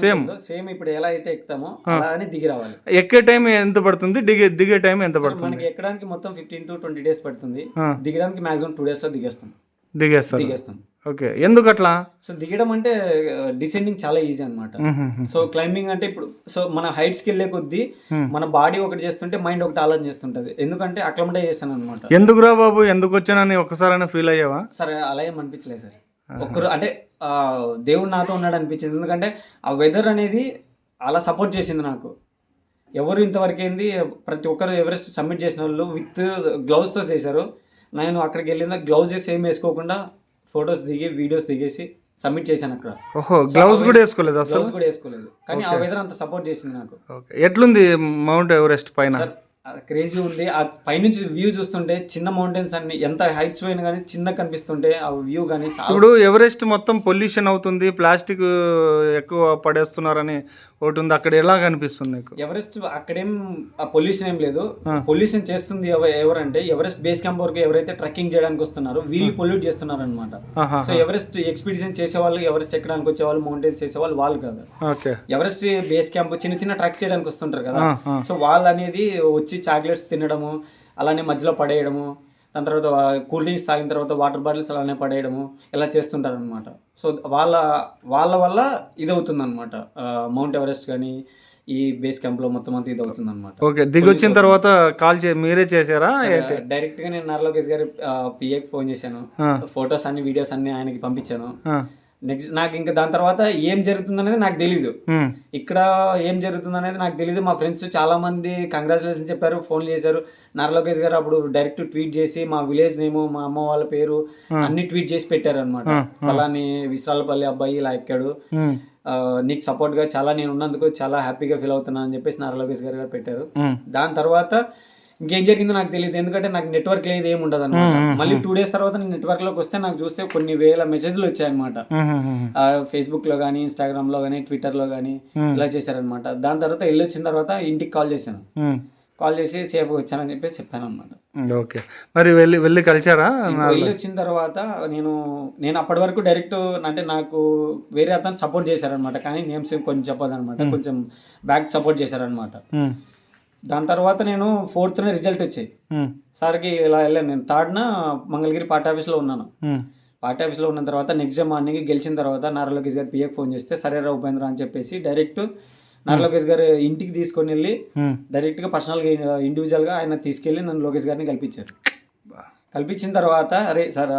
సేమ్ ఇప్పుడు ఎలా అయితే ఎక్కుతామో అలానే దిగి రావాలి. ఎక్కే టైం ఎంత పడుతుంది, దిగే టైం ఎంత పడుతుంది? మనకి ఎక్కడానికి మొత్తం 15 to 20 days పడుతుంది. దిగడానికి మాక్సిమం 2 days లో దిగేస్తాం. ఓకే, ఎందుకు అట్లా? సో దిగడం అంటే డిసెండింగ్ చాలా ఈజీ అనమాట. సో క్లైంబింగ్ అంటే ఇప్పుడు సో మన హైట్స్కి వెళ్ళే కొద్దీ మన బాడీ ఒకటి చేస్తుంటే మైండ్ ఒకటి ఆలోచన చేస్తుంటది. ఎందుకంటే అక్లమటైజ్ చేస్తాను అనమాట. ఎందుకురా బాబు ఎందుకు వచ్చానని ఒక్కసారైనా ఫీల్ అయ్యావా? సరే అలా ఏం అనిపించలేదు సార్. ఒక్కరు అంటే దేవుడు నాతో ఉన్నాడు అనిపించింది. ఎందుకంటే ఆ వెదర్ అనేది అలా సపోర్ట్ చేసింది నాకు. ఎవరు ఇంతవరకు ఏంది ప్రతి ఒక్కరు ఎవరెస్ట్ సబ్మిట్ చేసిన వాళ్ళు విత్ గ్లౌస్తో చేశారు. నేను అక్కడికి వెళ్ళిన గ్లౌజెస్ ఏం వేసుకోకుండా ఫొటోస్ దిగి వీడియోస్ దిగేసి సబ్మిట్ చేశాను అక్కడ. ఓహో, గ్లౌస్ కూడా వేసుకోలేదు అసలు? గ్లౌస్ కూడా వేసుకోలేదు, కానీ ఆ వెదర్ అంత సపోర్ట్ చేసింది నాకు. ఎట్లుంది మౌంట్ ఎవరెస్ట్ పైన? క్రేజీ ఉంది. ఆ పైనుంచి వ్యూ చూస్తుంటే చిన్న మౌంటైన్స్ అన్ని ఎంత హైట్స్ పోయినా కానీ చిన్న కనిపిస్తుంటే ఆ వ్యూ కానీ చాలా. ఇప్పుడు ఎవరెస్ట్ మొత్తం పొల్యూషన్ అవుతుంది, ప్లాస్టిక్ ఎక్కువ పడేస్తున్నారని ఒకటి ఉంది, అక్కడ ఎలా కనిపిస్తుంది నీకు? ఎవరెస్ట్ అక్కడేం పొల్యూషన్ ఏం లేదు. పొల్యూషన్ చేస్తుంది ఎవరంటే ఎవరెస్ట్ బేస్ క్యాంప్ వరకు ఎవరైతే ట్రెక్కింగ్ చేయడానికి వస్తున్నారో వీళ్ళు పొల్యూట్ చేస్తున్నారు అనమాట. సో ఎవరెస్ట్ ఎక్స్పీడిషన్ చేసేవాళ్ళు, ఎవరెస్ట్ ఎక్కడానికి వచ్చేవాళ్ళు, మౌంటైన్స్ చేసేవాళ్ళు వాళ్ళు కాదు. ఎవరెస్ట్ బేస్ క్యాంప్ చిన్న చిన్న ట్రెక్స్ చేయడానికి వస్తుంటారు కదా, సో వాళ్ళు అనేది వచ్చి చాక్లెట్స్ తినడము, అలానే మధ్యలో పడేయడము, దాని తర్వాత కూల్ డ్రింక్స్ తాగిన తర్వాత వాటర్ బాటిల్స్ అలానే పడేయడము ఇలా చేస్తుంటారు అనమాట. సో వాళ్ళ వల్ల ఇది అవుతుంది అనమాట. మౌంట్ ఎవరెస్ట్ కానీ ఈ బేస్ క్యాంప్ లో మొత్తం అంతా ఇది అవుతుంది అనమాట. ఓకే, దిగి వచ్చిన తర్వాత కాల్ మీరే చేశారా? డైరెక్ట్ గా నేను నారా లోకేష్ గారి పిఏకి ఫోన్ చేశాను, ఫొటోస్ అన్ని వీడియోస్ అన్ని ఆయనకి పంపించాను. నెక్స్ట్ నాకు ఇంకా దాని తర్వాత ఏం జరుగుతుంది అనేది నాకు తెలీదు, ఇక్కడ ఏం జరుగుతుంది అనేది నాకు తెలీదు. మా ఫ్రెండ్స్ చాలా మంది కంగ్రాచులేషన్ చెప్పారు, ఫోన్ చేశారు. నారా లోకేష్ గారు అప్పుడు డైరెక్ట్ ట్వీట్ చేసి మా విలేజ్ నేమ్, మా అమ్మ వాళ్ళ పేరు అన్ని ట్వీట్ చేసి పెట్టారు అనమాట. అలాని విశ్రాలపల్లి అబ్బాయి ఇలా ఎక్కాడు, నీకు సపోర్ట్ గా చాలా నేను ఉన్నందుకు చాలా హ్యాపీగా ఫీల్ అవుతున్నా అని చెప్పేసి నారా లోకేష్ గారు పెట్టారు. దాని తర్వాత ఇంకేం జరిగిందో నాకు తెలియదు, ఎందుకంటే నాకు నెట్వర్క్ లేదు, ఏమి ఉండదు అనమాట. మళ్ళీ 2 days తర్వాత నేను నెట్వర్క్ లోకి వస్తే నాకు చూస్తే కొన్ని వేల మెసేజ్లు వచ్చాయన్నమాట. ఫేస్బుక్ లో కానీ, ఇన్స్టాగ్రామ్ లో కానీ, ట్విట్టర్ లో కానీ ఇలా చేశారనమాట. దాని తర్వాత వెళ్ళి వచ్చిన తర్వాత ఇంటికి కాల్ చేశాను, కాల్ చేసి సేఫ్గా వచ్చానని చెప్పేసి చెప్పాను అనమాట. ఓకే, మరి వెళ్ళి కలిసారా? వెళ్ళి వచ్చిన తర్వాత నేను అప్పటి వరకు డైరెక్ట్ అంటే నాకు వేరే అతను సపోర్ట్ చేశారనమాట, కానీ నేమ్స్ కొంచెం చెప్పదనమాట, కొంచెం బ్యాక్ సపోర్ట్ చేశారనమాట. దాని తర్వాత నేను 4th రిజల్ట్ వచ్చాయి సార్కి ఇలా వెళ్ళాను. నేను 3rd మంగళగిరి పార్టీ ఆఫీస్లో ఉన్నాను. పార్టీ ఆఫీస్లో ఉన్న తర్వాత నెక్స్ట్ డే మార్నింగ్ గెలిచిన తర్వాత నారా లోకేష్ గారు పిఏకి ఫోన్ చేస్తే సరేరా ఉపేంద్ర అని చెప్పేసి డైరెక్ట్ నారా లోకేష్ గారు ఇంటికి తీసుకొని వెళ్ళి డైరెక్ట్గా పర్సనల్గా ఇండివిజువల్గా ఆయన తీసుకెళ్ళి నన్ను లోకేష్ గారిని కల్పించారు. కల్పించిన తర్వాత అరే సార్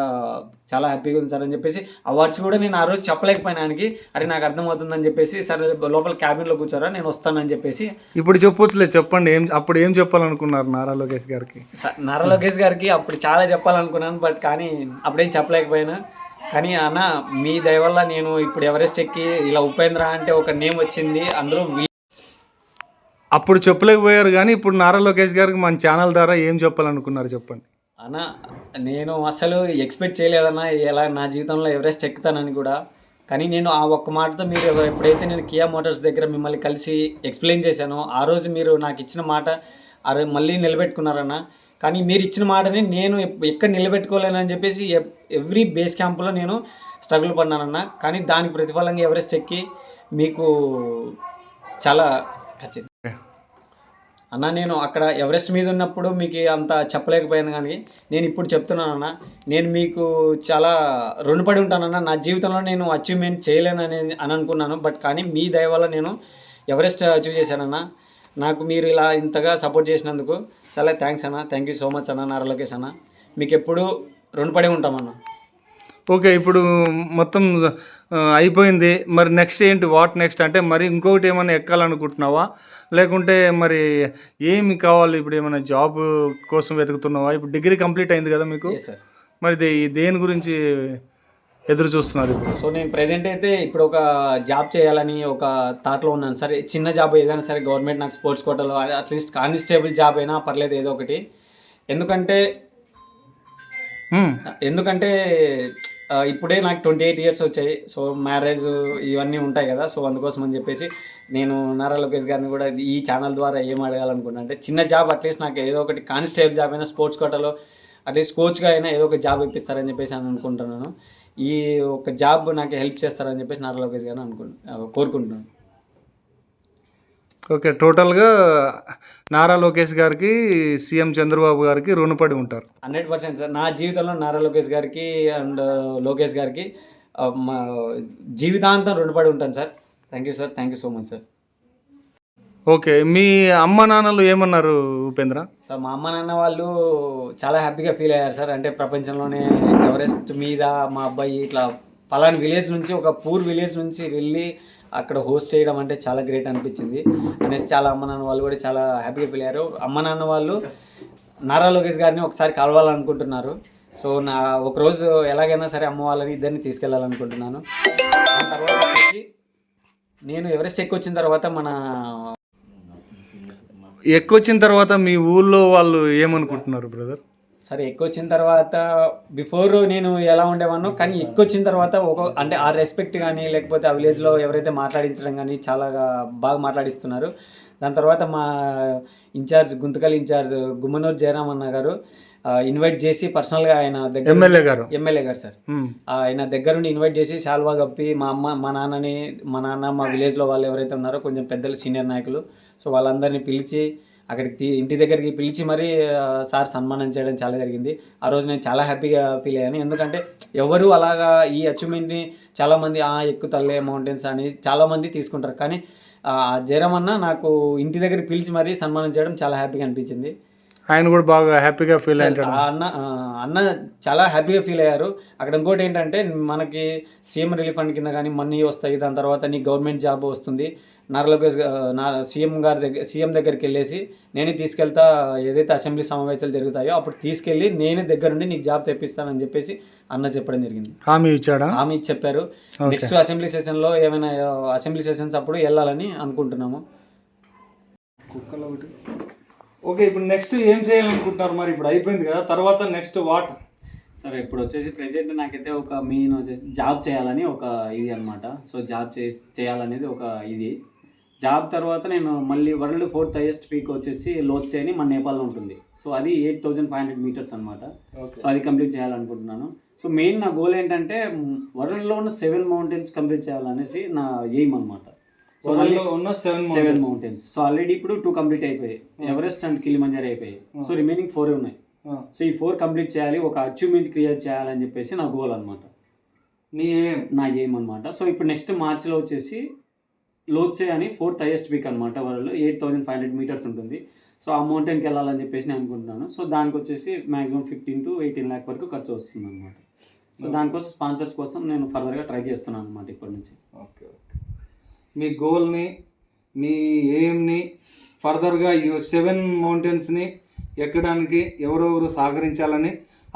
చాలా హ్యాపీగా ఉంది సార్ అని చెప్పేసి అవార్డ్స్ కూడా నేను ఆ రోజు చెప్పలేకపోయినా ఆయనకి, అరే నాకు అర్థమవుతుందని చెప్పేసి సార్ లోపల క్యాబిన్లో కూర్చోరా నేను వస్తానని చెప్పేసి. ఇప్పుడు చెప్పొచ్చులే, చెప్పండి అప్పుడు ఏం చెప్పాలనుకున్నారు నారా లోకేష్ గారికి? నారా లోకేష్ గారికి అప్పుడు చాలా చెప్పాలనుకున్నాను, బట్ కానీ అప్పుడేం చెప్పలేకపోయినా. కానీ అన్న మీ దయ వల్ల నేను ఇప్పుడు ఎవరెస్ట్ ఎక్కి ఇలా ఉపేంద్ర అంటే ఒక నేమ్ వచ్చింది, అందరూ అప్పుడు చెప్పలేకపోయారు, కానీ ఇప్పుడు నారా లోకేష్ గారికి మన ఛానల్ ద్వారా ఏం చెప్పాలనుకున్నారు చెప్పండి అన్న. నేను అసలు ఎక్స్పెక్ట్ చేయలేదన్నా ఎలా నా జీవితంలో ఎవరెస్ట్ ఎక్కుతానని కూడా. కానీ నేను ఆ ఒక్క మాటతో మీరు ఎప్పుడైతే నేను కియా మోటార్స్ దగ్గర మిమ్మల్ని కలిసి ఎక్స్ప్లెయిన్ చేశానో ఆ రోజు మీరు నాకు ఇచ్చిన మాట మళ్ళీ నిలబెట్టుకున్నారన్న. కానీ మీరు ఇచ్చిన మాటని నేను ఎక్కడ నిలబెట్టుకోలేనని చెప్పేసి ఎవ్రీ బేస్ క్యాంప్లో నేను స్ట్రగుల్ పడినానన్న. కానీ దానికి ప్రతిఫలంగా ఎవరెస్ట్ ఎక్కి మీకు చాలా ఖచ్చితంగా అన్న నేను అక్కడ ఎవరెస్ట్ మీద ఉన్నప్పుడు మీకు అంత చెప్పలేకపోయాను, కానీ నేను ఇప్పుడు చెప్తున్నానన్న, నేను మీకు చాలా రుణపడి ఉంటానన్న. నా జీవితంలో నేను అచీవ్మెంట్ చేయలేనని అనుకున్నాను, బట్ కానీ మీ దయ వల్ల నేను ఎవరెస్ట్ అచీవ్ చేశానన్న. నాకు మీరు ఇలా ఇంతగా సపోర్ట్ చేసినందుకు చాలా థ్యాంక్స్ అన్న. థ్యాంక్ యూ సో మచ్ అన్న నారా లోకేష్ అన్న, మీకు ఎప్పుడు రుణపడి ఉంటామన్న. ఓకే, ఇప్పుడు మొత్తం అయిపోయింది, మరి నెక్స్ట్ ఏంటి? వాట్ నెక్స్ట్ అంటే మరి ఇంకొకటి ఏమైనా ఎక్కాలనుకుంటున్నావా, లేకుంటే మరి ఏమి కావాలి? ఇప్పుడు ఏమైనా జాబ్ కోసం వెతుకుతున్నావా? ఇప్పుడు డిగ్రీ కంప్లీట్ అయింది కదా మీకు, మరి దేని గురించి ఎదురు చూస్తున్నారు ఇప్పుడు? సో నేను ప్రెజెంట్ అయితే ఇప్పుడు ఒక జాబ్ చేయాలని ఒక థాట్లో ఉన్నాను. సరే చిన్న జాబ్ ఏదైనా సరే, గవర్నమెంట్ నాకు స్పోర్ట్స్ కోటాలో అట్లీస్ట్ కానిస్టేబుల్ జాబ్ అయినా పర్లేదు ఏదో ఒకటి. ఎందుకంటే ఇప్పుడే నాకు 28 years వచ్చాయి. సో మ్యారేజ్ ఇవన్నీ ఉంటాయి కదా, సో అందుకోసం అని చెప్పేసి నేను నారా లోకేష్ గారిని కూడా ఈ ఛానల్ ద్వారా ఏం అడగాలనుకున్నా అంటే చిన్న జాబ్ అట్లీస్ట్ నాకు ఏదో ఒకటి కానిస్టేబుల్ జాబ్ అయినా, స్పోర్ట్స్ కోటాలో అట్లీస్ట్ కోచ్గా అయినా ఏదో ఒక జాబ్ ఇప్పిస్తారని చెప్పేసి అని అనుకుంటున్నాను. ఈ ఒక జాబ్ నాకు హెల్ప్ చేస్తారని చెప్పేసి నారా లోకేష్ గారిని కోరుకుంటున్నాను. ఓకే, టోటల్గా నారా లోకేష్ గారికి సీఎం చంద్రబాబు గారికి రుణపడి ఉంటారు. 100% సార్. నా జీవితంలో నారా లోకేష్ గారికి అండ్ లోకేష్ గారికి మా జీవితాంతం రుణపడి ఉంటాను sir. Thank you sir, thank you so much sir. Okay, మీ అమ్మ నాన్నలు ఏమన్నారు ఉపేంద్ర? సార్ మా అమ్మ నాన్న వాళ్ళు చాలా హ్యాపీగా ఫీల్ అయ్యారు సార్. అంటే ప్రపంచంలోనే ఎవరెస్ట్ మీద మా అబ్బాయి ఇట్లా పలాని విలేజ్ నుంచి, ఒక పూర్ విలేజ్ నుంచి వెళ్ళి అక్కడ హోస్ట్ చేయడం అంటే చాలా గ్రేట్ అనిపించింది అనేసి చాలా అమ్మ నాన్న వాళ్ళు కూడా చాలా హ్యాపీగా ఫీల్ అయ్యారు. అమ్మ నాన్న వాళ్ళు నారా లోకేష్ గారిని ఒకసారి కలవాలనుకుంటున్నారు. సో ఒకరోజు ఎలాగైనా సరే అమ్మ వాళ్ళని ఇద్దరిని తీసుకెళ్ళాలనుకుంటున్నాను. దాని తర్వాత వచ్చి నేను ఎవరెస్ట్ వచ్చిన తర్వాత ఎక్కువచ్చిన తర్వాత మీ ఊళ్ళో వాళ్ళు ఏమనుకుంటున్నారు బ్రదర్? సరే వచ్చిన తర్వాత బిఫోర్ నేను ఎలా ఉండేవానో, కానీ వచ్చిన తర్వాత అంటే ఆ రెస్పెక్ట్ కానీ లేకపోతే ఆ విలేజ్లో ఎవరైతే మాట్లాడించడం కానీ చాలా బాగా మాట్లాడిస్తున్నారు. దాని తర్వాత మా ఇన్ఛార్జ్ గుంతకల్ ఇన్ఛార్జ్ గుమ్మనూరు జయరామ్ అన్న గారు ఇన్వైట్ చేసి పర్సనల్గా ఆయన దగ్గర ఎమ్మెల్యే గారు సార్ ఆయన దగ్గరుండి ఇన్వైట్ చేసి శాల్వా కప్పి మా అమ్మ మా నాన్న మా విలేజ్లో వాళ్ళు ఎవరైతే ఉన్నారో కొంచెం పెద్దలు సీనియర్ నాయకులు, సో వాళ్ళందరినీ పిలిచి అక్కడికి ఇంటి దగ్గరికి పిలిచి మరీ సార్ సన్మానం చేయడం చాలా జరిగింది. ఆ రోజు నేను చాలా హ్యాపీగా ఫీల్ అయ్యాను. ఎందుకంటే ఎవరు అలాగా ఈ అచీవ్మెంట్ని చాలామంది ఎక్కుతల్లే మౌంటైన్స్ అని చాలామంది తీసుకుంటారు, కానీ జయరామ్ అన్న నాకు ఇంటి దగ్గరికి పిలిచి మరీ సన్మానం చేయడం చాలా హ్యాపీగా అనిపించింది. ఆయన కూడా బాగా హ్యాపీగా ఫీల్ అయ్యారు. అన్న చాలా హ్యాపీగా ఫీల్ అయ్యారు. అక్కడ ఇంకోటి ఏంటంటే మనకి సీఎం రిలీఫ్ ఫండ్ కింద కానీ మనీ వస్తాయి, దాని తర్వాత నీ గవర్నమెంట్ జాబ్ వస్తుంది. నారా లోకేష్ సీఎం దగ్గరికి వెళ్ళేసి నేనే తీసుకెళ్తా, ఏదైతే అసెంబ్లీ సమావేశాలు జరుగుతాయో అప్పుడు తీసుకెళ్ళి నేనే దగ్గరుండి నీకు జాబ్ తెప్పిస్తానని చెప్పేసి అన్న చెప్పడం జరిగింది. హామీ ఇచ్చి చెప్పారు. నెక్స్ట్ అసెంబ్లీ సెషన్లో ఏమైనా అసెంబ్లీ సెషన్స్ అప్పుడు వెళ్ళాలని అనుకుంటున్నాము. ఓకే, ఇప్పుడు నెక్స్ట్ ఏం చేయాలనుకుంటున్నారు? మరి ఇప్పుడు అయిపోయింది కదా, తర్వాత నెక్స్ట్ వాట్? సరే, ఇప్పుడు వచ్చేసి ప్రెజెంట్ నాకైతే ఒక మెయిన్ వచ్చేసి జాబ్ చేయాలని ఒక ఇది అనమాట. సో జాబ్ చేయాలనేది ఒక ఇది. జాబ్ తర్వాత నేను మళ్ళీ వరల్డ్ 4th హైయెస్ట్ పీక్ వచ్చేసి లోత్సే అని మన నేపాల్లో ఉంటుంది. సో అది 8,500 meters అనమాట. సో అది కంప్లీట్ చేయాలనుకుంటున్నాను. సో మెయిన్ నా గోల్ ఏంటంటే వరల్డ్లో ఉన్న 7 mountains కంప్లీట్ చేయాలనేసి నా ఎయిమ్ అనమాట. సో ఉన్న 7 mountains. సో ఆల్రెడీ ఇప్పుడు 2 కంప్లీట్ అయిపోయాయి, ఎవరెస్ట్ అండ్ కిలిమంజారో అయిపోయాయి. సో రిమైనింగ్ 4 ఉన్నాయి. సో ఈ 4 కంప్లీట్ చేయాలి, ఒక అచీవ్మెంట్ క్రియేట్ చేయాలని చెప్పేసి నా గోల్ అనమాట, నా ఎయిమ్ అనమాట. సో ఇప్పుడు నెక్స్ట్ మార్చ్లో వచ్చేసి లోత్సే అని 4th హైయెస్ట్ పీక్ అనమాట, వరల్డ్ 8,500 meters ఉంటుంది. సో ఆ మౌంటైన్కి వెళ్ళాలని చెప్పేసి నేను అనుకుంటున్నాను. సో దానికి వచ్చేసి మ్యాక్సిమం 15 to 18 lakh వరకు ఖర్చు వస్తుంది అనమాట. సో దానికోసం స్పాన్సర్స్ కోసం నేను ఫర్దర్గా ట్రై చేస్తున్నాను అనమాట ఇప్పటి నుంచి. ఓకే, మీ గోల్ని, మీ ఎయిమ్ని ఫర్దర్గా ఈ 7 mountains ఎక్కడానికి ఎవరెవరు సహకరించాలని,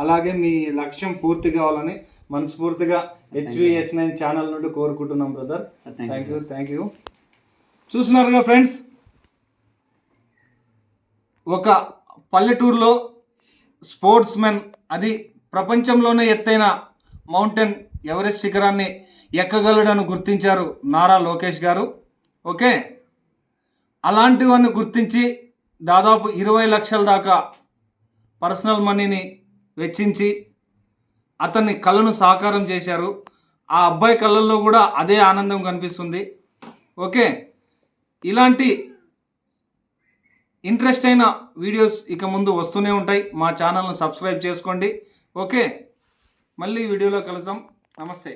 అలాగే మీ లక్ష్యం పూర్తి కావాలని మనస్ఫూర్తిగా HVS9 ఛానల్ నుండి కోరుకుంటున్నాం బ్రదర్. Thank you. చూస్తున్నారుగా ఫ్రెండ్స్, ఒక పల్లెటూరులో స్పోర్ట్స్ మెన్, అది ప్రపంచంలోనే ఎత్తైన మౌంటైన్ ఎవరెస్ట్ శిఖరాన్ని ఎక్కగలడని గుర్తించారు నారా లోకేష్ గారు. ఓకే, అలాంటివన్నీ గుర్తించి దాదాపు 20 లక్షల దాకా పర్సనల్ మనీని వెచ్చించి అతన్ని కళను సాకారం చేశారు. ఆ అబ్బాయి కళ్ళల్లో కూడా అదే ఆనందం కనిపిస్తుంది. ఓకే, ఇలాంటి ఇంట్రెస్ట్ అయిన వీడియోస్ ఇక ముందు వస్తూనే ఉంటాయి. మా ఛానల్ను సబ్స్క్రైబ్ చేసుకోండి. ఓకే, మళ్ళీ వీడియోలో కలుద్దాం. నమస్తే.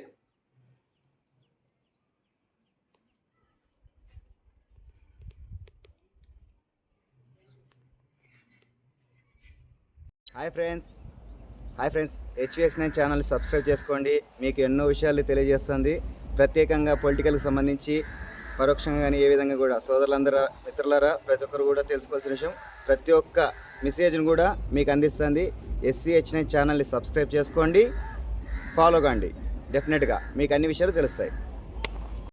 Hi friends, HVS9 channel subscribe చేసుకోండి. మీకు ఎన్నో విషయాలు తెలియజేస్తుంది. ప్రత్యేకంగా పొలిటికల్కి సంబంధించి పరోక్షంగా కానీ ఏ విధంగా కూడా సోదరులందరూ మిత్రులారా ప్రతి ఒక్కరు కూడా తెలుసుకోవాల్సిన విషయం, ప్రతి ఒక్క మెసేజ్ను కూడా మీకు అందిస్తుంది. HVS9 ఛానల్ని సబ్స్క్రైబ్ చేసుకోండి, ఫాలో కండి. డెఫినెట్గా మీకు అన్ని విషయాలు తెలుస్తాయి.